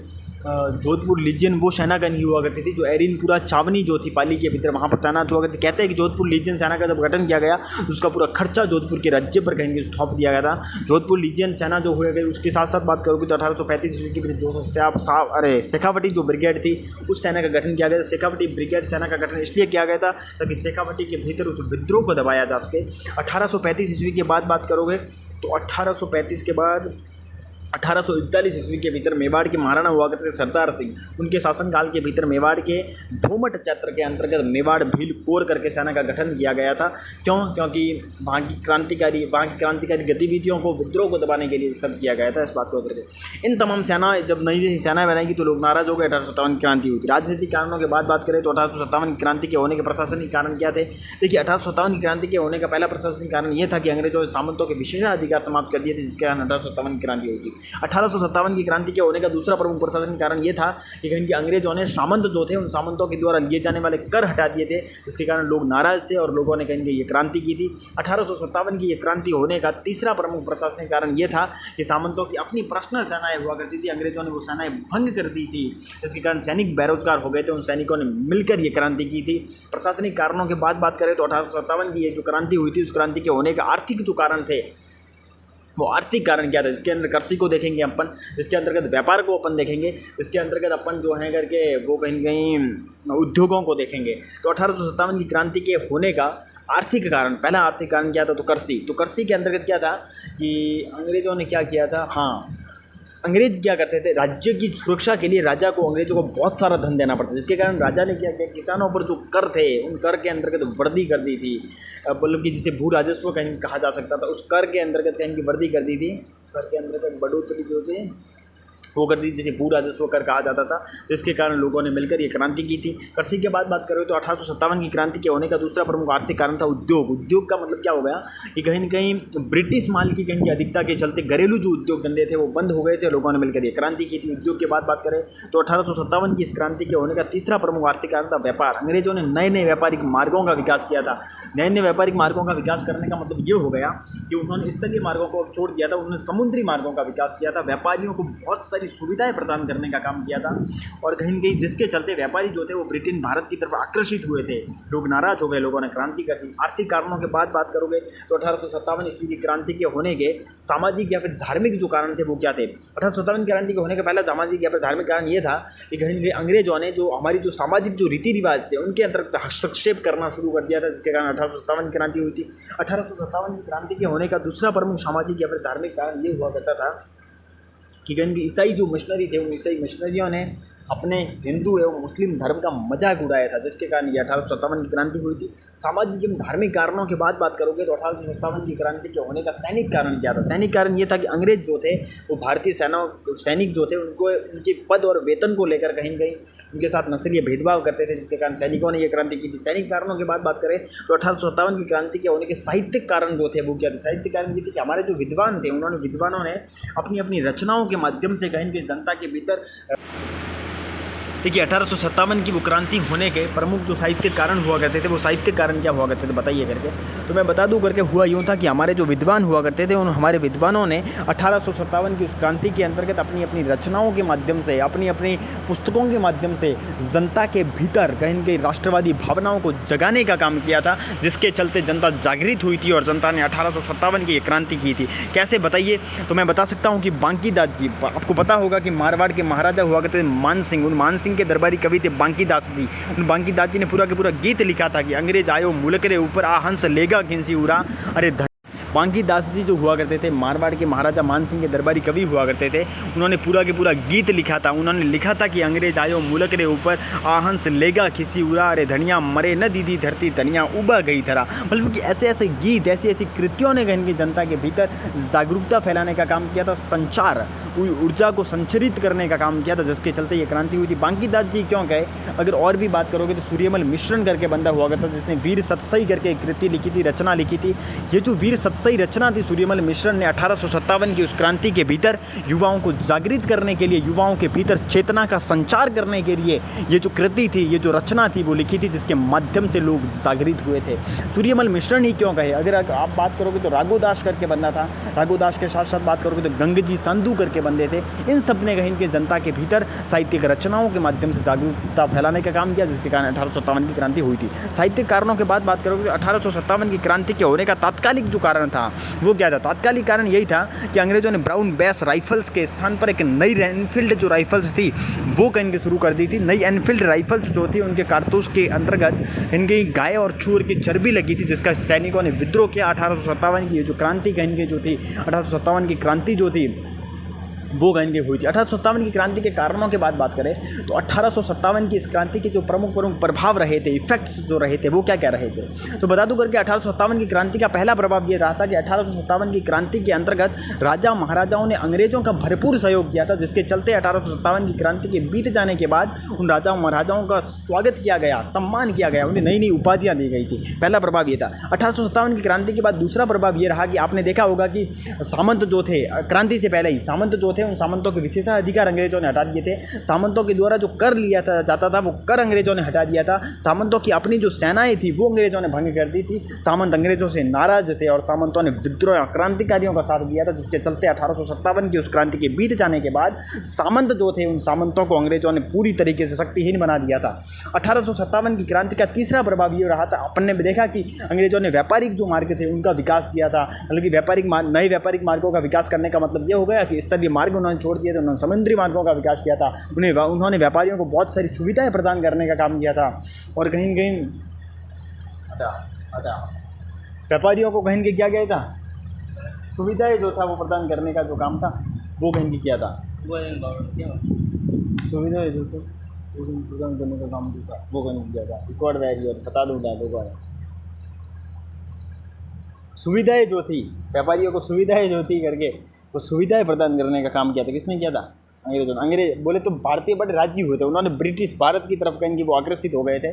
जोधपुर लीजियन वो सेना की हुआ करती थी जो एरिनपुरा छावनी जो थी पाली के भीतर वहाँ पर तैनात हुआ करती। कहते हैं कि जोधपुर लीजियन सेना का जब गठन किया गया तो उसका पूरा खर्चा जोधपुर के राज्य पर कहीं थोप दिया गया था। जोधपुर लीजियन सेना जो हुए गई उसके साथ साथ बात करोगे तो 1835 ईस्वी के भीतर शेखावटी जो ब्रिगेड थी उस सेना का गठन किया गया था। शेखावटी ब्रिगेड सेना का गठन इसलिए किया गया था ताकि शेखावटी के भीतर उस विद्रोह को दबाया जा सके। 1835 ईस्वी के बाद बात करोगे तो 1835 के बाद 1841 ईस्वी के भीतर मेवाड़ के महाराणा हुआ करते थे सरदार सिंह, उनके शासनकाल के भीतर मेवाड़ के भूमठ क्षेत्र के अंतर्गत मेवाड़ भील कोर करके सेना का गठन किया गया था। क्यों? क्योंकि वहाँ की क्रांतिकारी गतिविधियों को, विद्रोह को दबाने के लिए सब किया गया था। इस बात को करके इन तमाम सेना, जब नई सेनाएं बनाएगी तो लोग नाराज हो गए। 1857 की क्रांति हुई थी। राजनीतिक कारणों के बात करें तो 1857 की क्रांति के होने के प्रशासनिक कारण क्या थे? देखिए, 1857 की क्रांति के होने का पहला प्रशासनिक कारण ये था कि अंग्रेजों ने सामंतों के विशेषाधिकार समाप्त कर दिए थे, जिसके कारण 1857 की क्रांति हुई थी। 1857 की क्रांति के होने का दूसरा प्रमुख प्रशासनिक कारण ये था कि कहीं के अंग्रेजों ने सामंत जो थे, उन सामंतों के द्वारा लिए जाने वाले कर हटा दिए थे, जिसके कारण लोग नाराज थे और लोगों ने कहीं ये क्रांति की थी। 1857 की ये क्रांति होने का तीसरा प्रमुख प्रशासनिक कारण ये था कि सामंतों की अपनी पर्सनल सेनाएं हुआ करती थी, अंग्रेजों ने वो सेनाएं भंग कर दी थी, जिसके कारण सैनिक बेरोजगार हो गए थे। उन सैनिकों ने मिलकर ये क्रांति की थी। प्रशासनिक कारणों की बात करें तो 1857 की ये जो क्रांति हुई थी, उस क्रांति के होने का आर्थिक जो कारण थे, वो आर्थिक कारण क्या था? जिसके अंदर कृषि को देखेंगे अपन, इसके अंतर्गत व्यापार को अपन देखेंगे, इसके अंतर्गत अपन जो है करके वो कहीं उद्योगों को देखेंगे। तो 1857 की क्रांति के होने का आर्थिक कारण, पहला आर्थिक कारण क्या था? तो कृषि। तो कृषि के अंतर्गत क्या था कि अंग्रेजों ने क्या किया था? हाँ, अंग्रेज क्या करते थे, राज्य की सुरक्षा के लिए राजा को, अंग्रेजों को बहुत सारा धन देना पड़ता, जिसके कारण राजा ने क्या किया, किसानों पर जो कर थे, उन कर के अंतर्गत वृद्धि कर दी थी। मतलब कि जिसे भू राजस्व कहीं कहा जा सकता था, उस कर के अंतर्गत कहीं की वृद्धि कर दी थी। कर के अंतर्गत बढ़ोतरी जो थी वो कर दी, जिसे भू राजस्व कर कहा जाता था, जिसके कारण लोगों ने मिलकर ये क्रांति की थी। कृषि के बात करें तो 1857 की क्रांति के होने का दूसरा प्रमुख आर्थिक कारण था उद्योग। उद्योग का मतलब क्या हो गया कि कहीं न कहीं ब्रिटिश माल की कहीं की अधिकता के चलते घरेलू जो उद्योग धंधे थे वो बंद हो गए थे, लोगों ने मिलकर ये क्रांति की थी। उद्योग की बात करें तो 1857 की इस क्रांति के होने का तीसरा प्रमुख आर्थिक कारण था व्यापार। अंग्रेजों ने नए नए व्यापारिक मार्गों का विकास किया था। नए नए व्यापारिक मार्गों का विकास करने का मतलब ये हो गया कि उन्होंने स्थलीय मार्गों को छोड़ दिया था, उन्होंने समुद्री मार्गों का विकास किया था। व्यापारियों को बहुत सारी सुविधाएं प्रदान करने का काम किया था और कहीं न कहीं जिसके चलते व्यापारी जो थे वो ब्रिटेन भारत की तरफ आकर्षित हुए थे। लोग नाराज हो गए, लोगों ने क्रांति कर दी। आर्थिक कारणों के बात करोगे तो 1857 ईस्वी की क्रांति के होने के सामाजिक या फिर धार्मिक जो कारण थे वो क्या थे? 1857 की क्रांति के होने का पहला सामाजिक या फिर धार्मिक कारण ये था कि कहीं न कहीं अंग्रेजों ने जो हमारी जो सामाजिक जो रीति रिवाज थे उनके अंतर्गत हस्तक्षेप करना शुरू कर दिया था, जिसके कारण 1857 की क्रांति हुई थी। 1857 की क्रांति के होने का दूसरा प्रमुख सामाजिक या फिर धार्मिक कारण ये हुआ करता था कि कहीं ईसाई जो मिशनरी थे, उन ईसाई मिशनरियों ने अपने हिंदू एवं मुस्लिम धर्म का मजाक उड़ाया था, जिसके कारण ये 1857 की क्रांति हुई थी। सामाजिक एवं धार्मिक कारणों की बात करोगे तो 1857 की क्रांति के होने का सैनिक कारण क्या था? सैनिक कारण ये था कि अंग्रेज जो थे वो भारतीय सैनिक जो थे उनको उनके पद और वेतन को लेकर कहीं उनके साथ नस्लीय भेदभाव करते थे, जिसके कारण सैनिकों ने ये क्रांति की थी। सैनिक कारणों की बात करें तो 1857 की क्रांति के होने के साहित्यिक कारण जो थे वो क्या थे? साहित्यिक कारण ये थे कि हमारे जो विद्वान थे, विद्वानों ने अपनी रचनाओं के माध्यम से कहीं जनता के भीतर, देखिए 1857 की वो क्रांति होने के प्रमुख जो साहित्यिक कारण हुआ करते थे, वो साहित्यिक कारण क्या हुआ करते थे बताइए करके? तो मैं बता दूं करके, हुआ यूँ था कि हमारे जो विद्वान हुआ करते थे, उन हमारे विद्वानों ने 1857 की उस क्रांति के अंतर्गत अपनी रचनाओं के माध्यम से, अपनी पुस्तकों के माध्यम से जनता के भीतर कहीं कहीं राष्ट्रवादी भावनाओं को जगाने का काम किया था, जिसके चलते जनता जागृत हुई थी और जनता ने 1857 की ये क्रांति की थी। कैसे बताइए? तो मैं बता सकता हूँ कि बांकीदास जी, आपको पता होगा कि मारवाड़ के महाराजा हुआ करते थे मान सिंह, उन मान सिंह के दरबारी कवि थे बांकीदास जी। उन बांकीदास जी ने पूरा के पूरा गीत लिखा था कि अंग्रेज आयो मुल्क रे ऊपर आ हंस लेगा खिंसी उड़ा। अरे बांकीदास जी जो हुआ करते थे मारवाड़ के महाराजा मान सिंह के दरबारी कवि हुआ करते थे, उन्होंने पूरा के पूरा गीत लिखा था। उन्होंने लिखा था कि अंग्रेज आयो मुल्क रे ऊपर आहंस लेगा खिसी उड़ा, अरे धनिया मरे न दीदी धरती धनिया उबा गई धरा। मतलब कि ऐसे ऐसे गीत, ऐसी ऐसी कृतियों ने कहीं की जनता के भीतर जागरूकता फैलाने का काम किया था, संचार ऊर्जा को संचरित करने का काम किया था, जिसके चलते ये क्रांति हुई थी। बांकीदास जी क्यों कहे? अगर और भी बात करोगे तो सूर्यमल मिश्रण करके बंदा हुआ करता, जिसने वीर सतसई करके एक कृति लिखी थी, रचना लिखी थी। ये जो वीर सही रचना थी सूर्यमल मिश्रण ने 1857 की उस क्रांति के भीतर युवाओं को जागृत करने के लिए, युवाओं के भीतर चेतना का संचार करने के लिए ये जो कृति थी, ये जो रचना थी वो लिखी थी, जिसके माध्यम से लोग जागृत हुए थे। सूर्यमल मिश्रण ही क्यों कहे? अगर आप बात करोगे तो राघोदास करके बंदा था, राघोदास के साथ साथ बात करोगे तो गंगजी संधू करके बंदे थे। इन सब ने कहीं के जनता के भीतर साहित्यिक रचनाओं के माध्यम से जागरूकता फैलाने का काम किया, जिसके कारण 1857 की क्रांति हुई थी। साहित्यिक कारणों के बाद बात करोगे तो 1857 की क्रांति के होने का तात्कालिक जो कारण था वो क्या था? तात्कालिक कारण यही था कि अंग्रेजों ने ब्राउन बेस राइफल्स के स्थान पर एक नई एनफील्ड जो राइफल्स थी वो कहीं शुरू कर दी थी। नई एनफील्ड राइफल्स जो थी उनके कारतूस के अंतर्गत इनकी गाय और चूर की चर्बी लगी थी, जिसका सैनिकों ने विद्रोह किया। 1857 की जो क्रांति कहीं की जो थी, 1857 की क्रांति जो थी वो कहेंगे हुई थी। 1857 की क्रांति के कारणों के बात करें तो 1857 की इस क्रांति के जो प्रमुख प्रभाव रहे थे, इफेक्ट्स जो रहे थे, वो क्या क्या रहे थे। तो बता दूं करके 1857 की क्रांति का पहला प्रभाव ये रहा था कि 1857 की क्रांति के अंतर्गत राजा महाराजाओं ने अंग्रेजों का भरपूर सहयोग किया था, जिसके चलते 1857 की क्रांति के बीत जाने के बाद उन राजा महाराजाओं का स्वागत किया गया, सम्मान किया गया, उन्हें नई नई उपाधियाँ दी गई थी। पहला प्रभाव ये था। 1857 की क्रांति के बाद दूसरा प्रभाव ये रहा कि आपने देखा होगा कि सामंत जो थे, क्रांति से पहले ही सामंत जो थे, उन सामंतों के विशेषाधिकार अंग्रेजों ने हटा दिए थे। सामंतों के द्वारा जो कर लिया जाता था वो कर अंग्रेजों ने हटा दिया था। सामंतों की अपनी जो सेनाएं थी वो अंग्रेजों ने भंग कर दी थी। सामंत अंग्रेजों से नाराज थे और सामंतों ने विद्रोह क्रांतिकारियों का साथ दिया था, जिसके चलते 1857 की उस क्रांति के बीत जाने के बाद सामंत जो थे, उन सामंतों को अंग्रेजों ने पूरी तरीके से शक्तिहीन बना दिया था। 1857 की क्रांति का तीसरा प्रभाव ये रहा था, अपन ने देखा कि अंग्रेजों ने व्यापारिक जो मार्ग थे उनका विकास किया था। हालांकि नए व्यापारिक मार्गों का विकास करने का मतलब ये हो गया कि स्थलीय मार्ग उन्होंने छोड़ दिए थे, उन्होंने समुद्री मार्गों का विकास किया था। उन्होंने व्यापारियों को बहुत सारी सुविधाएं प्रदान करने का काम किया था और कहीं कहीं व्यापारियों को कहीं क्या किया था, सुविधाएं जो था वो प्रदान करने का जो काम था वो कहीं किया था। सुविधाएं जो थे प्रदान करने का काम जो था वो कहीं किया था। रिकॉर्ड वैल्यू बता दूँगा, सुविधाएं जो थी, व्यापारियों को सुविधाएं जो थी करके वो सुविधाएं प्रदान करने का काम किया था। किसने किया था? अंग्रेजों ने। अंग्रेज बोले तो भारतीय बड़े राजी हुए थे, उन्होंने ब्रिटिश भारत की तरफ कहीं वो आकर्षित हो गए थे।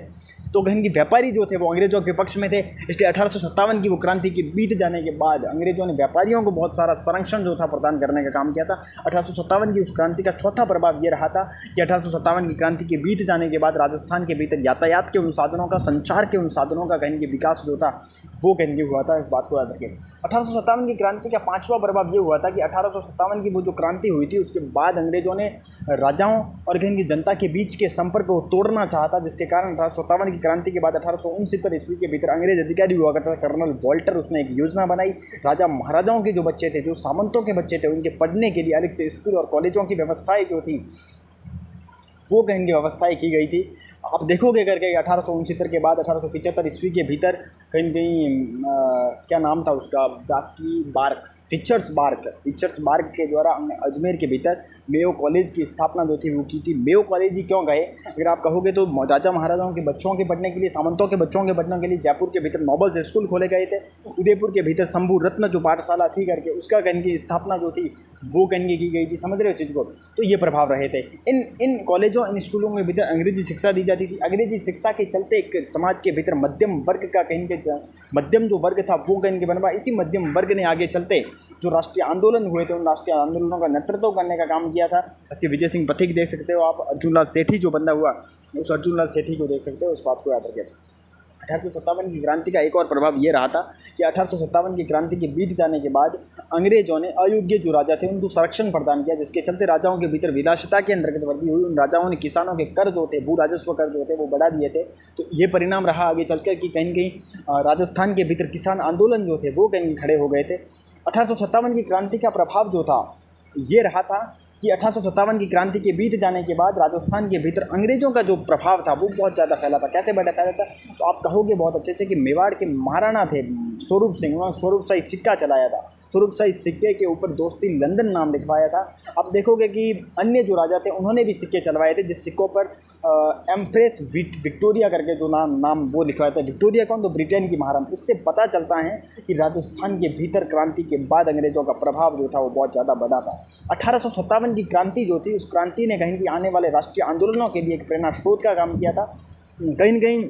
तो कहीं की व्यापारी जो थे वो अंग्रेजों के पक्ष में थे। इसलिए 1857 की वो क्रांति के बीत जाने के बाद अंग्रेजों ने व्यापारियों को बहुत सारा संरक्षण जो था प्रदान करने का काम किया था। 1857 की उस क्रांति का चौथा प्रभाव ये रहा था कि 1857 की क्रांति के बीत जाने के बाद राजस्थान के भीतर यातायात के उन साधनों का, संचार के उन साधनों का कहीं विकास जो था वो कहीं हुआ था। इस बात को याद रखें। 1857 की क्रांति का पांचवा प्रभाव ये हुआ था कि 1857 की वो जो क्रांति हुई थी उसके बाद अंग्रेजों ने राजाओं और कहीं की जनता के बीच के संपर्क को तोड़ना चाहा था, जिसके कारण 1857 की क्रांति के बाद 1869 ईस्वी के भीतर अंग्रेज अधिकारी हुआ करता था कर्नल वॉल्टर, उसने एक योजना बनाई। राजा महाराजाओं के जो बच्चे थे, जो सामंतों के बच्चे थे, उनके पढ़ने के लिए अलग से स्कूल और कॉलेजों की व्यवस्थाएं जो थी वो कहीं की व्यवस्थाएँ की गई थी। आप देखोगे करके 1869 के बाद 1875 ईस्वी के भीतर कहीं क्या नाम था उसका, टीचर्स बार्क के द्वारा अजमेर के भीतर मेयो कॉलेज की स्थापना जो थी वो की थी। मेयो कॉलेज ही क्यों गए, अगर आप कहोगे तो राजा महाराजाओं के बच्चों के पढ़ने के लिए, सामंतों के बच्चों के पढ़ने के लिए जयपुर के भीतर नोबल्स स्कूल खोले गए थे। उदयपुर के भीतर शंभू रत्न जो पाठशाला थी करके उसका कहीं की स्थापना जो थी वो कहीं की गई थी। समझ रहे हो चीज़ को? तो ये प्रभाव रहे थे। इन कॉलेजों, इन स्कूलों के भीतर अंग्रेजी शिक्षा दी जाती थी। अंग्रेजी शिक्षा के चलते एक समाज के भीतर मध्यम वर्ग का कहीं के मध्यम जो वर्ग था वो कहीं के बनवा। इसी मध्यम वर्ग ने आगे चलते जो राष्ट्रीय आंदोलन हुए थे उन राष्ट्रीय आंदोलनों का नेतृत्व करने का काम किया था। इसके विजय सिंह पथिक देख सकते हो आप, अर्जुन लाल सेठी जो बंदा हुआ उस अर्जुन लाल सेठी को देख सकते हो। उस बात को याद रखें। 1857 की क्रांति का एक और प्रभाव ये रहा था कि 1857 की क्रांति के बीत जाने के बाद अंग्रेजों ने अयोग्य जो राजा थे उनको संरक्षण प्रदान किया, जिसके चलते राजाओं के भीतर विलासिता के अंतर्गत वृद्धि हुई। उन राजाओं ने किसानों के कर जो थे, भू राजस्व कर जो थे वो बढ़ा दिए थे। तो ये परिणाम रहा आगे चलकर कि कहीं कहीं राजस्थान के भीतर किसान आंदोलन जो थे वो कहीं खड़े हो गए थे। 1857 की क्रांति का प्रभाव जो था ये रहा था कि 1857 की क्रांति के बीत जाने के बाद राजस्थान के भीतर अंग्रेजों का जो प्रभाव था वो बहुत ज़्यादा फैला था। कैसे फैला था? तो आप कहोगे बहुत अच्छे से कि मेवाड़ के महाराणा थे स्वरूप सिंह, उन्होंने स्वरूप शाही सिक्का चलाया था। स्वरूप शाही सिक्के के ऊपर दोस्ती लंदन नाम लिखवाया था। आप देखोगे कि अन्य जो राजा थे उन्होंने भी सिक्के चलवाए थे, जिस सिक्कों पर एम्प्रेस विक्टोरिया करके जो नाम वो लिखवाया था। विक्टोरिया कौन? तो ब्रिटेन की महारानी। इससे पता चलता है कि राजस्थान के भीतर क्रांति के बाद अंग्रेजों का प्रभाव जो था वो बहुत ज़्यादा बढ़ा था। 1857 की क्रांति जो थी उस क्रांति ने कहीं आने वाले राष्ट्रीय आंदोलनों के लिए एक प्रेरणा स्रोत का काम किया था। कहीं कहीं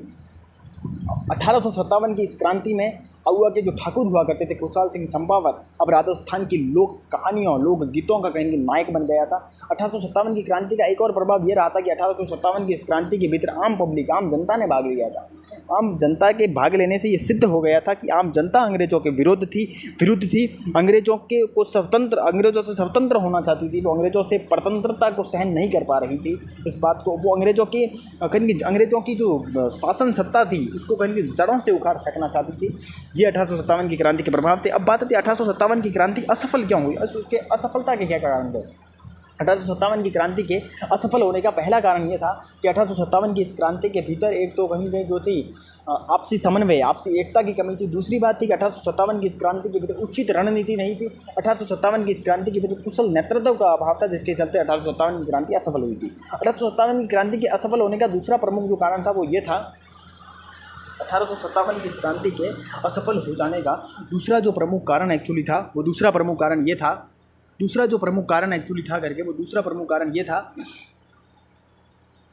1857 की इस क्रांति में अहुआ के जो ठाकुर हुआ करते थे खुशहाल सिंह चंपावत, अब राजस्थान की लोक कहानियों, लोक गीतों का कहीं नायक बन गया था। 1857 की क्रांति का एक और प्रभाव ये रहा था कि 1857 की इस क्रांति के भीतर आम पब्लिक, आम जनता ने भाग लिया था। आम जनता के भाग लेने से ये सिद्ध हो गया था कि आम जनता अंग्रेजों के विरुद्ध थी। अंग्रेजों से स्वतंत्र होना चाहती थी। तो अंग्रेजों से परतंत्रता को सहन नहीं कर पा रही थी। इस बात को वो अंग्रेजों की जो शासन सत्ता थी उसको कहीं जड़ों से उखाड़ फेंकना चाहती थी। ये 1857 की क्रांति के प्रभाव थे। अब बात आती है 1857 की क्रांति असफल क्यों हुई, उसके असफलता के क्या कारण थे? 1857 की क्रांति के असफल होने का पहला कारण ये था कि 1857 की इस क्रांति के भीतर एक तो कहीं कहीं जो थी आपसी समन्वय, आपसी एकता की कमी थी। दूसरी बात थी कि 1857 की इस क्रांति के भीतर उचित रणनीति नहीं थी। 1857 की इस क्रांति के भीतर कुशल नेतृत्व का अभाव था, जिसके चलते 1857 की क्रांति असफल हुई थी। 1857 की क्रांति के असफल होने का दूसरा प्रमुख जो कारण था वो ये था, 1857 की इस क्रांति के असफल हो जाने का दूसरा जो प्रमुख कारण एक्चुअली था वो दूसरा प्रमुख कारण ये था, दूसरा जो प्रमुख कारण एक्चुअली था करके वो दूसरा प्रमुख कारण ये था,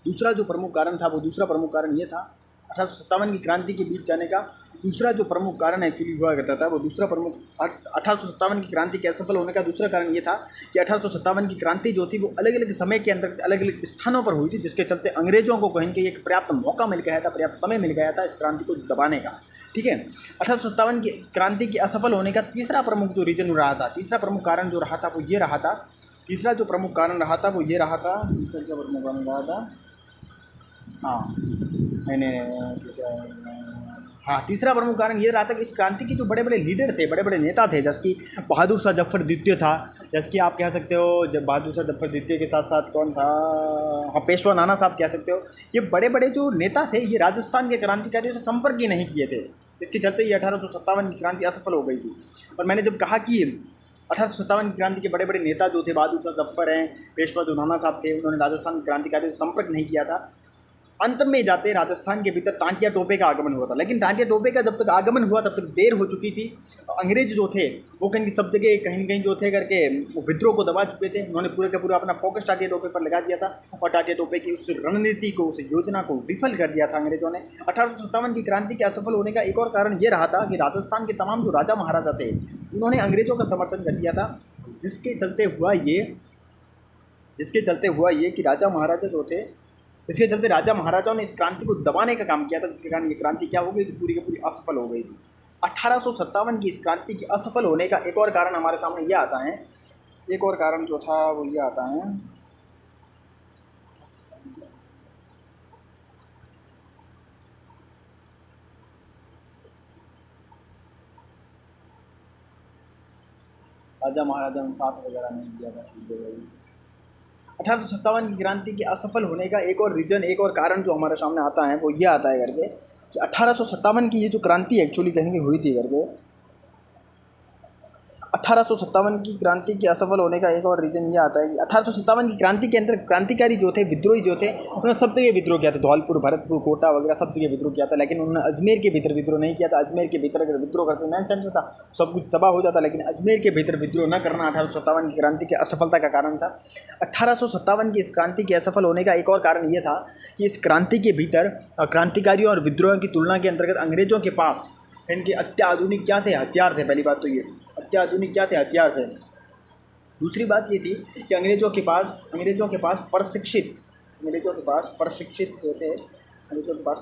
दूसरा जो प्रमुख कारण था वो दूसरा प्रमुख कारण ये था 1857 की क्रांति के बीच जाने का दूसरा जो प्रमुख कारण एक्चुअली हुआ करता था वो दूसरा प्रमुख 1857 की क्रांति के असफल होने का दूसरा कारण ये था कि 1857 की क्रांति जो थी वो अलग अलग समय के अंदर अलग अलग स्थानों पर हुई थी, जिसके चलते अंग्रेजों को कहीं एक पर्याप्त मौका मिल गया था, पर्याप्त समय मिल गया था इस क्रांति को दबाने का। ठीक है, 1857 की क्रांति के असफल होने का तीसरा प्रमुख जो रीजन रहा था, तीसरा प्रमुख कारण जो रहा था वो ये रहा था, तीसरा जो प्रमुख कारण रहा था वो ये रहा था, तीसरा जो प्रमुख कारण रहा था, तीसरा प्रमुख कारण ये रहा था कि इस क्रांति के जो बड़े बड़े लीडर थे, बड़े बड़े नेता थे, जैसे कि बहादुर शाह जफर द्वितीय था, जैसे कि आप कह सकते हो जब बहादुर शाह जफर द्वितीय के साथ साथ कौन था, हाँ पेशवा नाना साहब कह सकते हो। ये बड़े बड़े जो नेता थे ये राजस्थान के क्रांतिकारियों से संपर्क ही नहीं किए थे, जिसके चलते ये 1857 की क्रांति असफल हो गई थी। और मैंने जब कहा कि 1857 की क्रांति के बड़े बड़े नेता जो थे बहादुर शाह जफर हैं, पेशवा जो नाना साहब थे, उन्होंने राजस्थान क्रांतिकारियों से संपर्क नहीं किया था। अंत में जाते राजस्थान के भीतर टांटिया टोपे का आगमन हुआ था, लेकिन टांटिया टोपे का जब तक आगमन हुआ तब तक देर हो चुकी थी। अंग्रेज जो थे वो कहीं सब जगह कहीं कहीं जो थे करके वो विद्रोह को दबा चुके थे। उन्होंने पूरे का पूरा अपना फोकस टांटिया टोपे पर लगा दिया था और टांटिया टोपे की उस रणनीति को, उस योजना को विफल कर दिया था अंग्रेजों ने। 1857 की क्रांति के असफल होने का एक और कारण ये रहा था कि राजस्थान के तमाम जो राजा महाराजा थे उन्होंने अंग्रेजों का समर्थन कर दिया था, जिसके चलते हुआ ये कि राजा महाराजा जो थे, इसके चलते राजा महाराजाओं ने इस क्रांति को दबाने का काम किया था, जिसके कारण ये क्रांति क्या हो गई थी, पूरी की पूरी असफल हो गई थी। 1857 की इस क्रांति के असफल होने का एक और कारण हमारे सामने ये आता है, एक और कारण जो था वो ये आता है, राजा महाराजा ने साथ वगैरह नहीं दिया था, ठीक है भाई। 1857 की क्रांति के असफल होने का एक और रीजन, एक और कारण जो हमारे सामने आता है वो ये आता है करके कि 1857 की ये जो क्रांति एक्चुअली कहीं की हुई थी करके, 1857 की क्रांति के असफल होने का एक और रीज़न ये आता है कि 1857 की क्रांति के अंदर क्रांतिकारी जो थे, विद्रोही जो थे, उन्होंने सब जगह विद्रोह किया था, धौलपुर, भरतपुर, कोटा वगैरह सब जगह विद्रोह किया था, लेकिन उन्होंने अजमेर के भीतर विद्रोह नहीं किया था। अजमेर के भीतर अगर विद्रोह करते मैन सेंटर था सब कुछ तबाह हो जाता, लेकिन अजमेर के भीतर विद्रोह न करना 1857 की क्रांति के असफलता का कारण था। 1857 की इस क्रांति के असफल होने का एक और कारण ये था कि इस क्रांति के भीतर क्रांतिकारियों और विद्रोहियों की तुलना के अंतर्गत अंग्रेज़ों के पास इनके अत्याधुनिक क्या थे, हथियार थे। पहली बात तो ये अत्याधुनिक क्या थे, हथियार थे। दूसरी बात ये थी कि अंग्रेज़ों के पास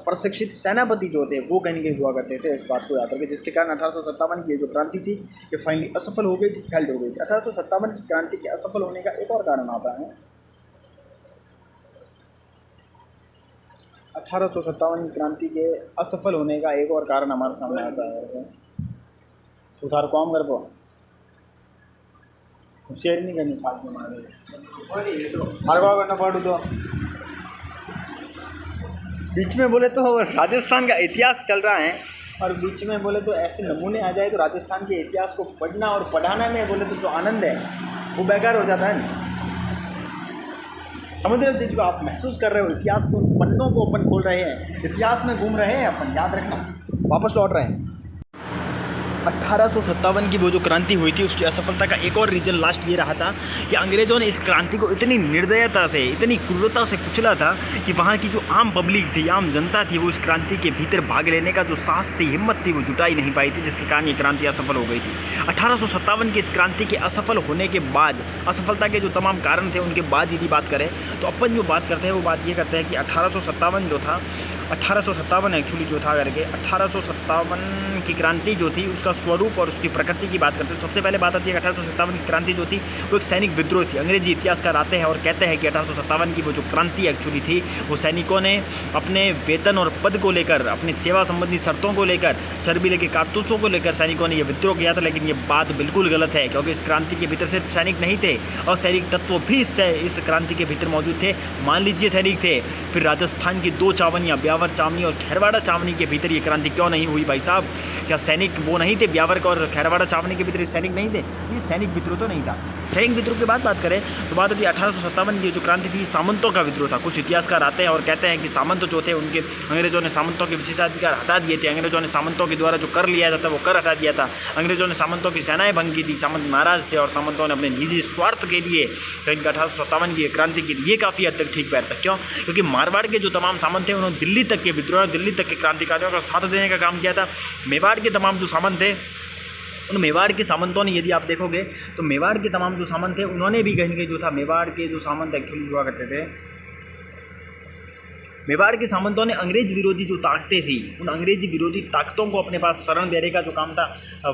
प्रशिक्षित सेनापति जो थे वो कहीं कहीं हुआ करते थे, इस बात को याद रखें, जिसके कारण 1857 की जो क्रांति थी ये फाइनली असफल हो गई थी, फेल्ड हो गई थी। 1857 की क्रांति के असफल होने का एक और कारण आता है, 1857 की क्रांति के असफल होने का एक और कारण हमारे सामने आता है, सुधार कौन कर पो शेयर नहीं करनी फालतू हर बार करना पड़ू। तो बीच में बोले तो राजस्थान का इतिहास चल रहा है और बीच में बोले तो ऐसे नमूने आ जाए तो राजस्थान के इतिहास को पढ़ना और पढ़ाना में बोले तो जो आनंद है वो बेकार हो जाता है ना। समझ रहे हो जो आप महसूस कर रहे हो, इतिहास के उन पन्नों को अपन खोल रहे हैं, इतिहास में घूम रहे हैं अपन, याद रखना, वापस लौट रहे हैं। 1857 की वो जो क्रांति हुई थी उसकी असफलता का एक और रीज़न लास्ट ये रहा था कि अंग्रेज़ों ने इस क्रांति को इतनी निर्दयता से, इतनी क्रूरता से कुचला था कि वहाँ की जो आम पब्लिक थी, आम जनता थी, वो इस क्रांति के भीतर भाग लेने का जो साहस थी, हिम्मत थी, वो जुटाई नहीं पाई थी, जिसके कारण ये क्रांति असफल हो गई थी। 1857 की इस क्रांति के असफल होने के बाद, असफलता के जो तमाम कारण थे उनके बाद यदि बात करें तो अपन जो बात करते हैं वो बात ये करते हैं कि 1857 जो था 1857 एक्चुअली जो था करके 1857 की क्रांति जो थी उसका स्वरूप और उसकी प्रकृति की बात करते हैं। सबसे पहले बात आती है 1857 की क्रांति जो थी वो एक सैनिक विद्रोह थी। अंग्रेजी इतिहासकार आते हैं और कहते हैं कि 1857 की वो जो क्रांति एक्चुअली थी वो सैनिकों ने अपने वेतन और पद को लेकर, अपनी सेवा संबंधी शर्तों को लेकर, चर्बीले के कारतूसों को लेकर सैनिकों ने यह विद्रोह किया था। लेकिन ये बात बिल्कुल गलत है, क्योंकि इस क्रांति के भीतर सिर्फ सैनिक नहीं थे और सैनिक तत्व भी इस क्रांति के भीतर मौजूद थे। मान लीजिए सैनिक थे, फिर राजस्थान की 2 चावनियाँ, ब्यावर चावनी और खैरवाड़ा चावनी के भीतर ये क्रांति क्यों नहीं हुई भाई साहब? क्या सैनिक वो नहीं थे? ब्यावर और खैरवाड़ा चावनी के भीतर सैनिक नहीं थे? ये सैनिक विद्रोह तो नहीं था। सैनिक विद्रोह की बात करें तो बात होती है 1857 की जो क्रांति थी सामंतों का विद्रोह था। कुछ इतिहासकार आते हैं और कहते हैं कि सामंत जो थे उनके, अंग्रेजों ने सामंतों के विशेषाधिकार हटा दिए थे। अंग्रेजों ने सामंतों के द्वारा जो कर लिया जाता वो कर हटा दिया था। अंग्रेजों ने सामंतों की सेनाएं भंग की थी। सामंत नाराज थे और सामंतों ने अपने निजी स्वार्थ के लिए 1857 की क्रांति की ये काफ़ी हद तक ठीक बैठता। क्यों? क्योंकि मारवाड़ के जो तमाम सामंत थे उन्होंने दिल्ली तक के विद्रोह, दिल्ली तक के क्रांतिकारियों का साथ देने का काम किया था। मेवाड़ के तमाम जो सामंत थे, उन मेवाड़ के सामंतों ने, यदि आप देखोगे तो मेवाड़ के तमाम जो सामंत थे उन्होंने भी कहीं के जो था, मेवाड़ के जो सामंत एक्चुअली हुआ करते थे, मेवाड़ के सामंतों ने अंग्रेज विरोधी जो ताकतें थी उन अंग्रेजी विरोधी ताकतों को अपने पास शरण देने का जो काम था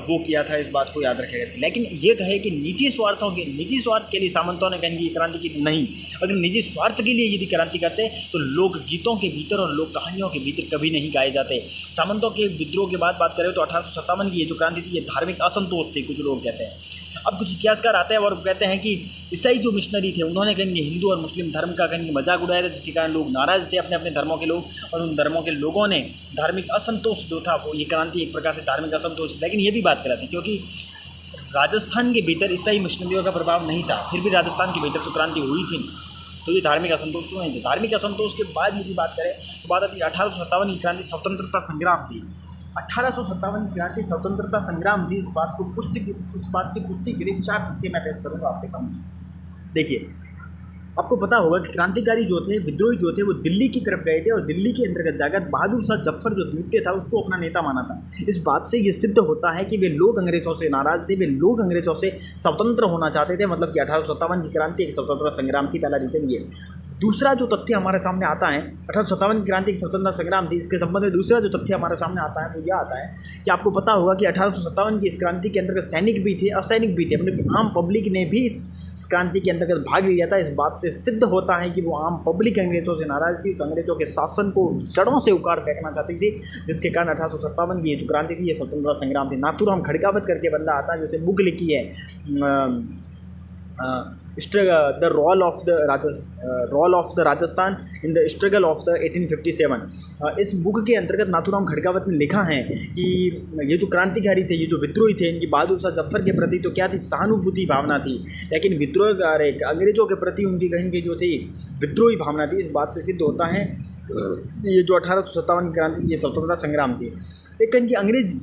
वो किया था। इस बात को याद रखेगा। लेकिन ये कहे कि निजी स्वार्थ के लिए सामंतों ने कहीं क्रांति की, नहीं। अगर निजी स्वार्थ के लिए यदि क्रांति करते तो लोक गीतों के भीतर और लोक कहानियों के भीतर कभी नहीं गाए जाते। सामंतों के विद्रोह की बात करें तो 1857 की ये जो क्रांति थी ये धार्मिक असंतोष थी, कुछ लोग कहते हैं। अब कुछ इतिहासकार आते हैं और कहते हैं कि ईसाई जो मिशनरी थे उन्होंने कहीं हिंदू और मुस्लिम धर्म का कहीं मजाक उड़ाया था, जिसके कारण लोग नाराज़ थे, अपने अपने धर्मों के लोग, और उन धर्मों के लोगों ने धार्मिक असंतोष जो था वो, ये क्रांति एक प्रकार से धार्मिक असंतोष। लेकिन ये भी बात कराती क्योंकि राजस्थान के भीतर ईसाई मिशनरियों का प्रभाव नहीं था, फिर भी राजस्थान के भीतर तो क्रांति हुई थी, तो ये धार्मिक असंतोष तो नहीं थे। धार्मिक असंतोष के बाद यदि बात करें तो बात आती है 1857 की क्रांति स्वतंत्रता संग्राम थी। 1857 की क्रांति स्वतंत्रता संग्राम थी। इस बात की पुष्टि के लिए 4 तथ्य मैं पेश करूँगा आपके सामने। देखिए, आपको पता होगा कि क्रांतिकारी जो थे, विद्रोही जो थे, वो दिल्ली की तरफ गए थे और दिल्ली के अंतर्गत जाकर बहादुर शाह जफर जो द्वितीय था उसको अपना नेता माना था। इस बात से ये सिद्ध होता है कि वे लोग अंग्रेजों से नाराज़ थे, वे लोग अंग्रेजों से स्वतंत्र होना चाहते थे। मतलब कि 1857 की क्रांति एक स्वतंत्रता संग्राम थी। पहला रीजन ये। दूसरा जो तथ्य हमारे सामने आता है, 1857 की क्रांति एक स्वतंत्रता संग्राम थी, इसके संबंध में दूसरा जो तथ्य हमारे सामने आता है वो यह आता है कि आपको पता होगा कि 1857 की इस क्रांति के अंतर्गत सैनिक भी थे, असैनिक भी थे, मतलब आम पब्लिक ने भी इस क्रांति के अंतर्गत भाग लिया था। इस बात से सिद्ध होता है कि वो आम पब्लिक अंग्रेजों से नाराज थी, उस अंग्रेजों के शासन को जड़ों से उखाड़ फेंकना चाहती थी, जिसके कारण 1857 की ये जो क्रांति थी ये स्वतंत्रता संग्राम थी। नाथूराम खड़कावत करके बंदा आता है जिसने बुक लिखी है the role of the Rajasthan in the struggle of the 1857। इस बुक के अंतर्गत नाथूराम खड़कावत ने लिखा है कि ये जो क्रांतिकारी थे, ये जो विद्रोही थे, इनकी बहादुर शाह जफर के प्रति तो क्या थी, सहानुभूति भावना थी, लेकिन अंग्रेजों के प्रति उनकी कहीं की जो थी विद्रोही भावना थी। इस बात से सिद्ध होता है ये जो 1857 की क्रांति ये स्वतंत्रता संग्राम थी। एक कहीं की अंग्रेज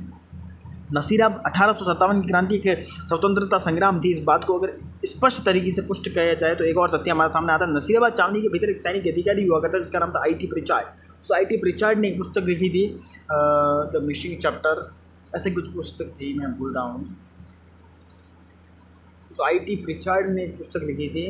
नसीराब 1857 की क्रांति के स्वतंत्रता संग्राम थी। इस बात को अगर स्पष्ट तरीके से पुष्ट किया जाए तो एक और तथ्य हमारे सामने आता है। नसीराबाद चावनी के भीतर एक सैनिक अधिकारी हुआ करता जिसका नाम था आई.टी. प्रिचार्ड। तो आई.टी. प्रिचार्ड ने एक पुस्तक लिखी थी द मिसिंग चैप्टर, ऐसे कुछ पुस्तक थी, मैं भूल रहा हूँ। तो आई.टी. प्रिचार्ड ने एक पुस्तक लिखी थी,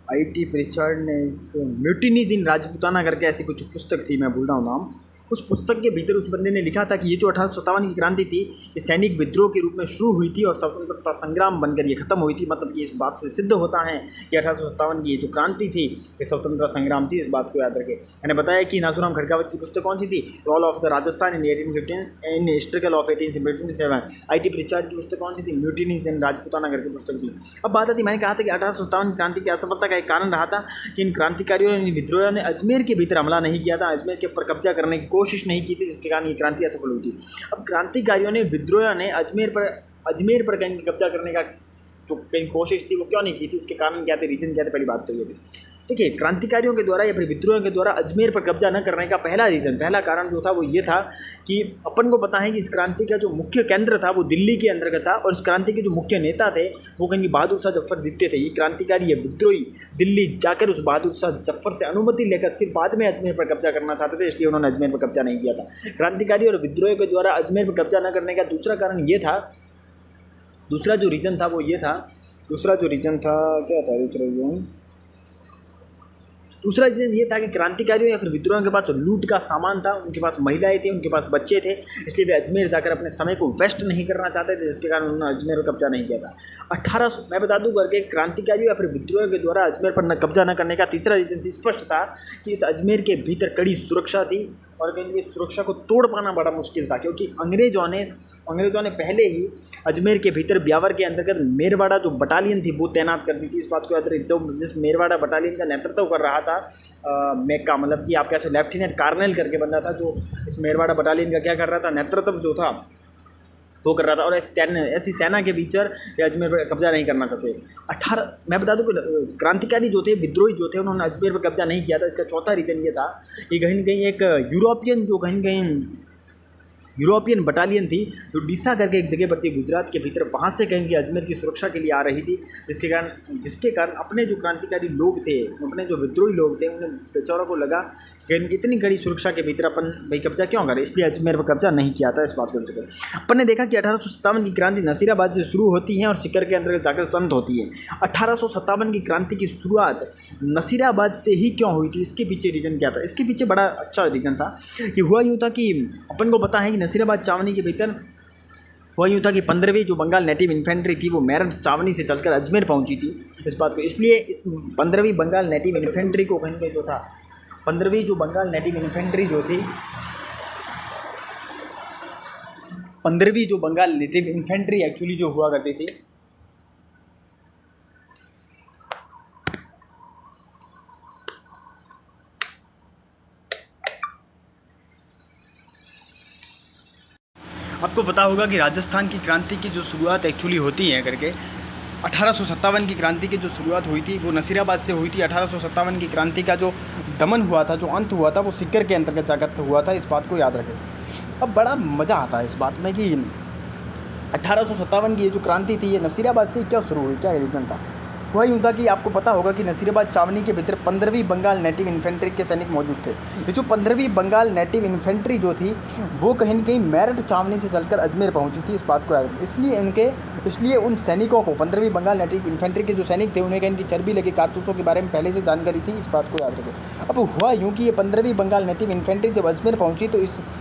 आई.टी. प्रिचार्ड ने एक म्यूटिनीज इन राजपूताना करके ऐसी कुछ पुस्तक थी, मैं भूल रहा हूँ नाम। उस पुस्तक के भीतर उस बंदे ने लिखा था कि ये जो 1857 की क्रांति थी ये सैनिक विद्रोह के रूप में शुरू हुई थी और स्वतंत्रता संग्राम बनकर ये खत्म हुई थी। मतलब कि इस बात से सिद्ध होता है कि 1857 की ये जो क्रांति थी ये स्वतंत्रता संग्राम थी। इस बात को याद रखें। मैंने बताया कि नाथूराम खड़कावत की पुस्तक कौन सी थी, role of the Rajasthan in 1815 in struggle of 1857। IT. Pritchard की पुस्तक कौन सी थी, म्यूटिनीज इन राजपूताना करके पुस्तक थी। अब बात आती, मैंने कहा था कि 1857 क्रांति की असफलता का एक कारण रहा था कि इन क्रांतिकारियों ने, विद्रोहियों ने अजमेर के भीतर हमला नहीं किया था, अजमेर के ऊपर कब्जा करने की कोशिश नहीं की थी, जिसके कारण ये क्रांति असफल हुई थी। अब क्रांतिकारियों ने, विद्रोहियों ने अजमेर पर कहीं कब्जा करने का जो कहीं कोशिश थी वो क्यों नहीं की थी, उसके कारण क्या थे, रीजन क्या थे, पहली बात तो ये थी। देखिए, क्रांतिकारियों के द्वारा या फिर विद्रोहियों के द्वारा अजमेर पर कब्जा न करने का पहला कारण जो था वो ये था कि अपन को पता है कि इस क्रांति का जो मुख्य केंद्र था वो दिल्ली के अंतर्गत था और इस क्रांति के जो मुख्य नेता थे वो कहीं बहादुर शाह जफर द्वितीय थे। ये क्रांतिकारी, ये विद्रोही दिल्ली जाकर उस बहादुर शाह जफर से अनुमति लेकर फिर बाद में अजमेर पर कब्जा करना चाहते थे, इसलिए उन्होंने अजमेर पर कब्जा नहीं किया था। क्रांतिकारी और विद्रोहियों के द्वारा अजमेर पर कब्जा न करने का दूसरा कारण ये था, दूसरा जो रीजन था दूसरा रीज़न ये था कि क्रांतिकारियों या फिर विद्रोहियों के पास लूट का सामान था, उनके पास महिलाएं थी, उनके पास बच्चे थे, इसलिए वे अजमेर जाकर अपने समय को वेस्ट नहीं करना चाहते थे, जिसके कारण उन्होंने अजमेर पर कब्जा नहीं किया था। 1800 मैं बता दूं करके क्रांतिकारियों या फिर विद्रोहियों के द्वारा अजमेर पर कब्जा न करने का तीसरा रीज़न स्पष्ट था कि इस अजमेर के भीतर कड़ी सुरक्षा थी और कहीं भी सुरक्षा को तोड़ पाना बड़ा मुश्किल था, क्योंकि अंग्रेज़ों ने पहले ही अजमेर के भीतर ब्यावर के अंतर्गत मेरवाड़ा जो बटालियन थी वो तैनात कर दी थी। इस बात को याद रखिए, जो जिस मेरवाड़ा बटालियन का नेतृत्व कर रहा था मेक्का, मतलब कि आप कैसे लेफ्टिनेंट कर्नल करके बंदा था जो इस मेरवाड़ा बटालियन का क्या कर रहा था, नेतृत्व जो था वो कर रहा था। और ऐसी सेना के भीतर अजमेर पर कब्जा नहीं करना चाहते। मैं बता दूं कि क्रांतिकारी जो थे, विद्रोही जो थे, उन्होंने अजमेर पर कब्जा नहीं किया था। इसका चौथा रीज़न ये था कि कहीं न कहीं एक यूरोपियन बटालियन थी जो डीसा करके एक जगह पर थी गुजरात के भीतर, वहाँ से कहीं अजमेर की सुरक्षा के लिए आ रही थी, जिसके कारण अपने जो क्रांतिकारी लोग थे, अपने जो विद्रोही लोग थे, उन्हें बेचारों को लगा कि इतनी कड़ी सुरक्षा के भीतर अपन भाई कब्जा क्यों करें, इसलिए अजमेर पर कब्जा नहीं किया था। इस बात को लेकर अपन ने देखा कि 1857 की क्रांति नसीराबाद से शुरू होती है और सीकर के अंतर्गत जाकर संत होती है। 1857 की क्रांति की शुरुआत नसीराबाद से ही क्यों हुई थी, इसके पीछे रीज़न क्या था? इसके पीछे बड़ा अच्छा रीज़न था कि हुआ यूँ था कि अपन को पता है कि नसीराबाद छावनी के भीतर हुआ यूँ था कि 15वीं जो बंगाल नेटिव इन्फेंट्री थी वो मेरठ छावनी से चलकर अजमेर पहुंची थी। इस बात को इसलिए इस 15वीं बंगाल नेटिव इन्फेंट्री को कहीं पे जो था 15वीं जो बंगाल नेटिव इन्फेंट्री जो थी 15वीं जो बंगाल नेटिव इन्फेंट्री एक्चुअली जो हुआ करती थी, आपको पता होगा कि राजस्थान की क्रांति की जो शुरुआत एक्चुअली होती है करके 1857 की क्रांति की जो शुरुआत हुई थी वो नसीराबाद से हुई थी। 1857 की क्रांति का जो दमन हुआ था, जो अंत हुआ था, वो सीकर के अंतर्गत जाकर हुआ था। इस बात को याद रखें। अब बड़ा मज़ा आता है इस बात में कि 1857 की ये जो क्रांति थी ये नसीराबाद से क्या शुरू हुई, क्या रीज़न था? हुआ यूँ था कि आपको पता होगा कि नसीराबाद छावनी के भीतर 15वीं बंगाल नेटिव इन्फेंट्री के सैनिक मौजूद थे। ये जो 15वीं बंगाल नेटिव इन्फेंट्री जो थी वो कहीं न कहीं मेरठ छावनी से चलकर अजमेर पहुंची थी। इस बात को याद रखें। इसलिए उन सैनिकों को 15वीं बंगाल नेटिव इन्फेंट्री के जो सैनिक थे उन्हें इनकी चर्बी लगे कारतूसों के बारे में पहले से जानकारी थी। इस बात को याद रखें। अब हुआ यूँ कि ये 15वीं बंगाल नेटिव इन्फेंट्री जब अजमेर पहुँची तो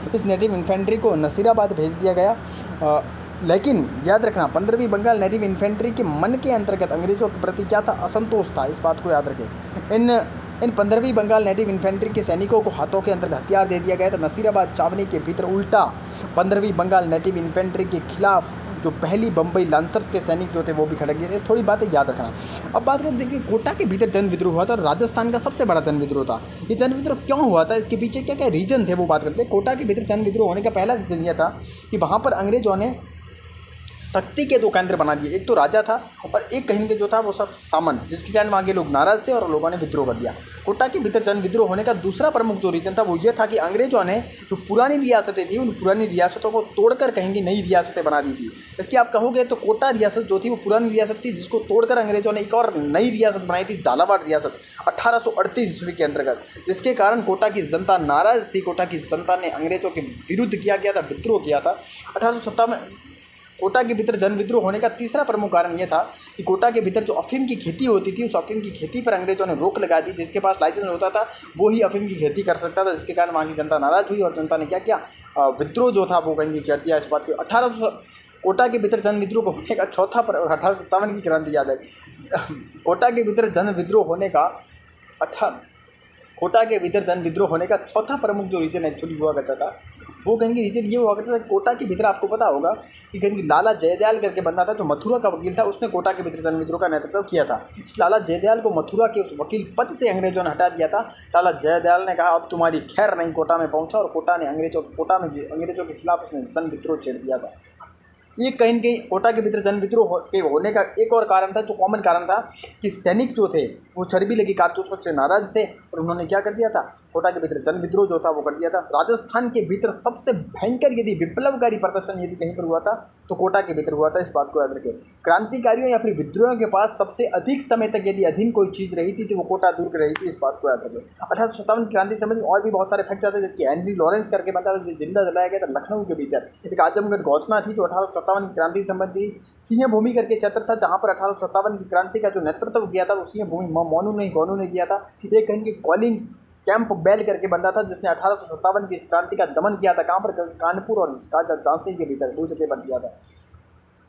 इस नेटिव इन्फेंट्री को नसीराबाद भेज दिया गया। लेकिन याद रखना 15वीं बंगाल नेटिव इन्फेंट्री के मन के अंतर्गत अंग्रेज़ों के प्रति क्या था, असंतोष था। इस बात को याद रखें। इन 15वीं बंगाल नेटिव इन्फेंट्री के सैनिकों को हाथों के अंदर हथियार दे दिया गया था। नसीराबाद छावनी के भीतर उल्टा 15वीं बंगाल नेटिव इन्फेंट्री के खिलाफ जो पहली बम्बई लांसर्स के सैनिक जो थे वो भी खड़े गए थे। थोड़ी बातें याद रखना। अब बात करते हैं कि कोटा के भीतर जन विद्रोह हुआ था और राजस्थान का सबसे बड़ा जन विद्रोह था। ये जन विद्रोह क्यों हुआ था, इसके पीछे क्या क्या रीज़न थे वो बात करते हैं। कोटा के भीतर जन विद्रोह होने का पहला रीज़न यह था कि वहाँ पर अंग्रेज़ों ने शक्ति के दो केंद्र बना दिए। एक तो राजा था और एक कहीं के जो था वो सब सामंत, जिसके कारण वहाँ के लोग नाराज़ थे और लोगों ने विद्रोह कर दिया। कोटा के भीतर जन विद्रोह होने का दूसरा प्रमुख जो रीज़न था वो ये था कि अंग्रेज़ों ने जो पुरानी रियासतें थी उन पुरानी रियासतों को तोड़कर कहीं की नई रियासतें बना दी थी। इसकी आप कहोगे तो कोटा रियासत जो थी वो पुरानी रियासत थी, जिसको तोड़कर अंग्रेज़ों ने एक और नई रियासत बनाई थी, झालावाड़ रियासत 1838 ईस्वी के अंतर्गत, जिसके कारण कोटा की जनता नाराज़ थी। कोटा की जनता ने अंग्रेज़ों के विरुद्ध किया गया था, विद्रोह किया था। 1857 कोटा के भीतर जन विद्रोह होने का तीसरा प्रमुख कारण यह था कि कोटा के भीतर जो अफीम की खेती होती थी उस अफीम की खेती पर अंग्रेज़ों ने रोक लगा दी। जिसके पास लाइसेंस होता था वो ही अफीम की खेती कर सकता था, जिसके कारण वहाँ की जनता नाराज़ हुई और जनता ने क्या किया, विद्रोह जो था वो कहीं कर दिया। इस बात को 1800 कोटा के भीतर जन विद्रोह होने का चौथा 1857 की क्रांति याद है। कोटा के भीतर जन विद्रोह होने का कोटा के भीतर जन विद्रोह होने का चौथा प्रमुख जो रीजन एक्चुअली हुआ करता था वो कहेंगे रीजन ये हुआ करता था। कोटा के भीतर आपको पता होगा कि कहेंगे लाला जयदयाल करके बंदा था जो मथुरा का वकील था, उसने कोटा के भीतर जन विद्रोह का नेतृत्व किया था। इस लाला जयदयाल को मथुरा के उस वकील पद से अंग्रेजों ने हटा दिया था। लाला जयदयाल ने कहा अब तुम्हारी खैर नहीं, कोटा में पहुंचा और कोटा में अंग्रेजों के खिलाफ उसने जन विद्रोह छेड़ दिया था। ये कहीं न कहीं कोटा के भीतर जन विद्रोह के होने का एक और कारण था, जो कॉमन कारण था कि सैनिक जो थे वो चर्बी लगी कारतूसों से नाराज थे और उन्होंने क्या कर दिया था, कोटा के भीतर जन विद्रोह जो था वो कर दिया था। राजस्थान के भीतर सबसे भयंकर यदि विप्लवकारी प्रदर्शन यदि कहीं पर हुआ था तो कोटा के भीतर हुआ था। इस बात को याद रखें। क्रांतिकारियों या फिर विद्रोहियों के पास सबसे अधिक समय तक यदि अधीन कोई चीज़ रही थी तो वो कोटा दुर्ग रही थी। इस बात को याद रखें। 1857 क्रांति संबंधी और भी बहुत सारे फैक्ट आते हैं, जिसकी हेनरी लॉरेंस करके बनता था, जिसे जिंदा जलाया गया था लखनऊ के भीतर। एक आजमगढ़ घोषणा थी जो 1857 1857 की क्रांति संबंधी सिंह भूमि करके क्षेत्र था, जहाँ पर 1857 की क्रांति का जो नेतृत्व किया था वो सिंह भूमि मोनू नहीं गोनू ने किया था। ये कहेंगे कॉलिंग कैंप बेल करके बंदा था, जिसने 1857 की इस क्रांति का दमन किया था। कहाँ पर? कानपुर और झांसी के भीतर 2 जगह बन किया था।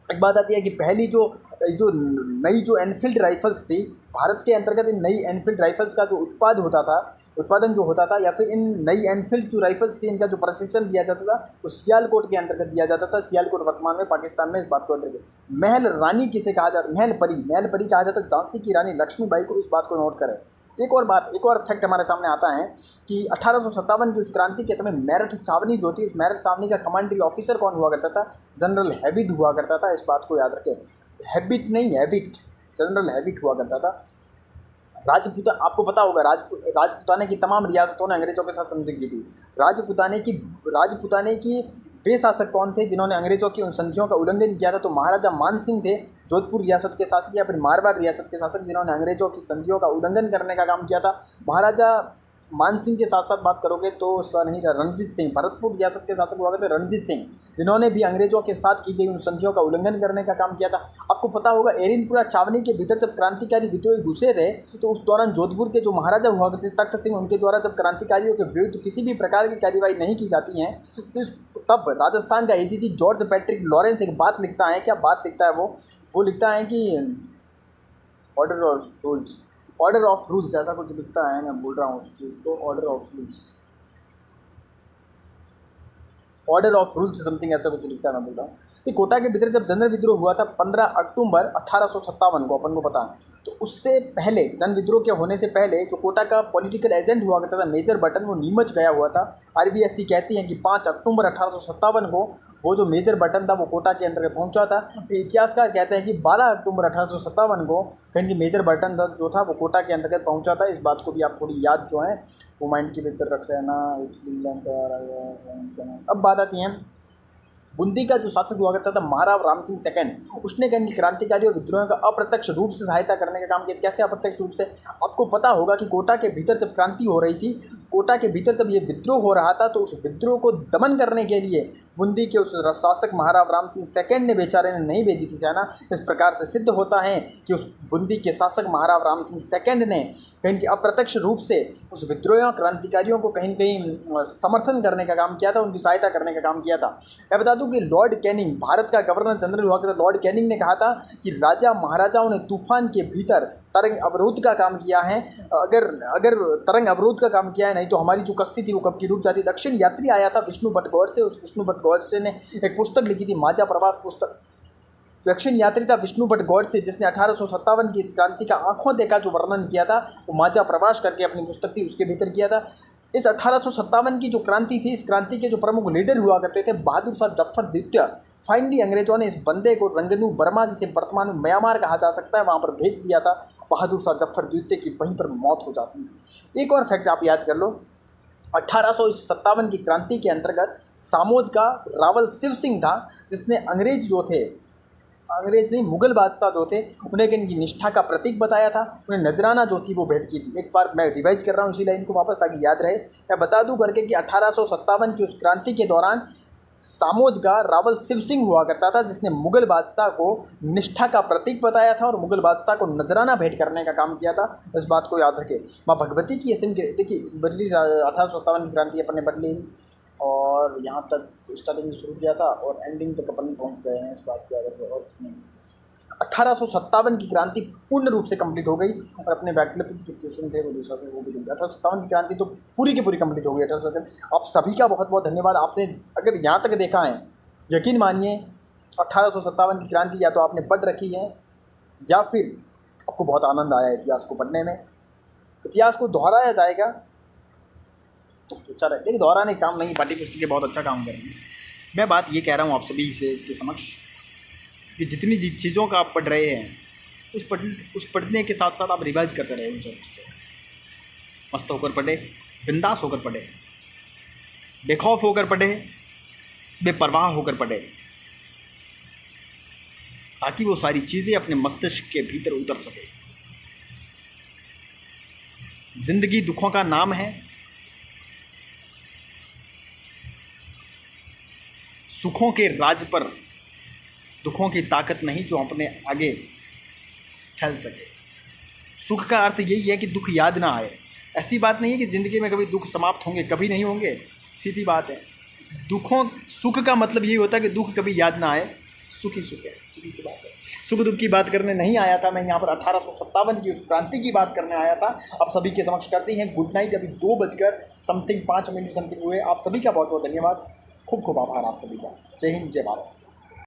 एक बात आती है कि पहली जो नई जो एनफील्ड राइफल्स थी भारत के अंतर्गत, इन नई एनफील्ड राइफल्स का जो उत्पादन जो होता था या फिर इन नई एनफील्ड जो राइफल्स थी इनका जो प्रशिक्षण दिया जाता था वो सियालकोट के अंतर्गत दिया जाता था। सियालकोट वर्तमान में पाकिस्तान में। इस बात को अंतर्गत महल रानी किसे कहा जाता? महल परी कहा जाता है झांसी की रानी लक्ष्मीबाई को। इस बात को नोट करें। एक और फैक्ट हमारे सामने आता है कि 1857 की उस क्रांति के समय मेरठ छावनी जो थी, इस मेरठ छावनी का कमांडरी ऑफिसर कौन हुआ करता था? जनरल हैबिट हुआ करता था। इस बात को याद रखें, हैबिट नहीं हैबिट, जनरल हैबिट हुआ करता था। आपको पता होगा राजपूताने की तमाम रियासतों ने अंग्रेजों के साथ संधि की थी। राजपूताने की वे शासक कौन थे जिन्होंने अंग्रेजों की उन संधियों का उल्लंघन किया था? तो महाराजा मानसिंह थे, जोधपुर रियासत के शासक या फिर मारवाड़ रियासत के शासक, जिन्होंने अंग्रेजों की संधियों का उल्लंघन करने का काम किया था। महाराजा मानसिंह के साथ साथ बात करोगे तो नहीं, रणजीत सिंह, भरतपुर रियासत के शासक हुआ करते रणजीत सिंह, जिन्होंने भी अंग्रेजों के साथ की गई उन संधियों का उल्लंघन करने का काम किया था। आपको पता होगा एरिनपुरा छावनी के भीतर जब क्रांतिकारी विद्रोही घुसे थे तो उस दौरान जोधपुर के जो महाराजा हुआ करते तख्त सिंह, उनके द्वारा जब क्रांतिकारियों के विरुद्ध किसी भी प्रकार की कार्रवाई नहीं की जाती है तो तब राजस्थान का एजीजी जॉर्ज पैट्रिक लॉरेंस एक बात लिखता है। क्या बात लिखता है? वो लिखता है कि ऑर्डर ऑफ रूल्स ऐसा कुछ लिखता है, मैं बोल रहा हूँ उस चीज़ को, ऑर्डर ऑफ रूल्स समथिंग ऐसा कुछ लिखता है, मैं बोल रहा हूँ कि कोटा के भीतर जब जन विद्रोह हुआ था 15 अक्टूबर 1857 को, अपन को पता है, तो उससे पहले जन विद्रोह के होने से पहले जो कोटा का पॉलिटिकल एजेंट हुआ करता था मेजर बटन, वो नीमच गया हुआ था। RBSC कहती है कि 5 अक्टूबर 1857 को वो जो मेजर बटन था वो कोटा के अंतर्गत पहुंचा था। इतिहासकार कहते हैं कि 12 अक्टूबर 1857 को कहीं मेजर बटन जो था वो कोटा के अंतर्गत पहुंचा था। इस बात को भी आप थोड़ी याद जो है वो माइंड के भीतर रख लेना। अब बात आती है बूंदी का जो शासक हुआ करता था महाराव राम सिंह सेकंड, उसने कहीं क्रांतिकारियों विद्रोहियों का अप्रत्यक्ष रूप से सहायता करने का काम किया। कैसे अप्रत्यक्ष रूप से? आपको पता होगा कि कोटा के भीतर जब क्रांति हो रही थी, कोटा के भीतर जब ये विद्रोह हो रहा था तो उस विद्रोह को दमन करने के लिए बूंदी के उस शासक महाराव राम सिंह सेकंड ने बेचारे ने नहीं भेजी थी सेना। इस प्रकार से सिद्ध होता है कि उस बूंदी के शासक महाराव राम सिंह सेकंड ने कहीं अप्रत्यक्ष रूप से उस विद्रोहियों क्रांतिकारियों को कहीं समर्थन करने का काम किया था, उनकी सहायता करने का काम किया था। मैं बता दूं कि लॉर्ड कैनिंग, भारत का गवर्नर जनरल हुआ करता लॉर्ड कैनिंग, ने कहा था कि राजा महाराजाओं ने तूफान के भीतर तरंग अवरोध का काम किया है। अगर तरंग अवरोध का काम किया है, नहीं तो हमारी जो कश्ती थी वो कब की डूब जाती। दक्षिण यात्री आया था विष्णु भट्ट गौड़से, उस विष्णु भट्ट गौड़से ने एक पुस्तक लिखी थी माजा प्रवास पुस्तक। दक्षिण यात्री था विष्णु भट्ट गौड़से, जिसने 1857 की इस क्रांति का आंखों देखा जो वर्णन किया था वो माजा प्रवास करके अपनी पुस्तक थी उसके भीतर किया था। इस 1857 की जो क्रांति थी, इस क्रांति के जो प्रमुख लीडर हुआ करते थे बहादुर शाह जफर द्वितीय। फाइनली अंग्रेजों ने इस बंदे को रंगनू बर्मा, जिसे वर्तमान में म्यांमार कहा जा सकता है, वहाँ पर भेज दिया था। बहादुर शाह जफर द्वितीय की वहीं पर मौत हो जाती है। एक और फैक्ट आप याद कर लो, 1857 की क्रांति के अंतर्गत सामोद का रावल शिव सिंह था, जिसने अंग्रेज नहीं मुगल बादशाह जो थे उन्हें इनकी निष्ठा का प्रतीक बताया था, उन्हें नजराना जो थी वो भेंट की थी। एक बार मैं रिवाइज कर रहा हूँ इसी लाइन को वापस ताकि याद रहे। मैं बता दूं करके कि 1857 की उस क्रांति के दौरान सामोद का रावल शिव सिंह हुआ करता था, जिसने मुगल बादशाह को निष्ठा का प्रतीक बताया था और मुगल बादशाह को नजराना भेंट करने का काम किया था। इस बात को याद रखें। माँ भगवती की असम के देखिए बदली 1857 की क्रांति अपन ने बदली और यहाँ तक स्टार्टिंग शुरू किया था और एंडिंग तक अपन पहुँच गए हैं। इस बात को याद रखें। और 1857 की क्रांति पूर्ण रूप से कंप्लीट हो गई और अपने वैकल्पिक जो क्वेश्चन थे वो दूसरा से वो भी दिख गया। 1857 की क्रांति तो पूरी की पूरी कंप्लीट हो गई 1857। आप सभी का बहुत बहुत धन्यवाद। आपने अगर यहाँ तक देखा है, यकीन मानिए 1857 की क्रांति या तो आपने पढ़ रखी है या फिर आपको बहुत आनंद आया इतिहास को पढ़ने में। इतिहास को दोहराया जाएगा तो अच्छा रहे, लेकिन दोहराने काम नहीं, पाठ्य पुस्तकें बहुत अच्छा काम करेंगे। मैं बात ये कह रहा हूँ आप सभी से के समक्ष कि जितनी चीज़ों का आप पढ़ रहे हैं उस पढ़ने के साथ साथ आप रिवाइज करते रहे उन सब चीज़ों को। मस्त होकर पढ़े, बिंदास होकर पढ़े, बेखौफ होकर पढ़े, बेपरवाह होकर पढ़े, ताकि वो सारी चीज़ें अपने मस्तिष्क के भीतर उतर सके। जिंदगी दुखों का नाम है, सुखों के राज पर दुखों की ताकत नहीं जो अपने आगे फैल सके। सुख का अर्थ यही है कि दुख याद ना आए। ऐसी बात नहीं है कि ज़िंदगी में कभी दुख समाप्त होंगे, कभी नहीं होंगे, सीधी बात है। सुख का मतलब यही होता है कि दुख कभी याद ना आए, सुख ही सुख है, सीधी सी बात है। सुख दुख की बात करने नहीं आया था मैं यहाँ पर, 1857 की उस क्रांति की बात करने आया था। आप सभी के समक्ष करते हैं गुड नाइट। अभी 2:05 समथिंग हुए। आप सभी का बहुत बहुत धन्यवाद, खूब खूब आभार आप सभी का। जय हिंद, जय भारत।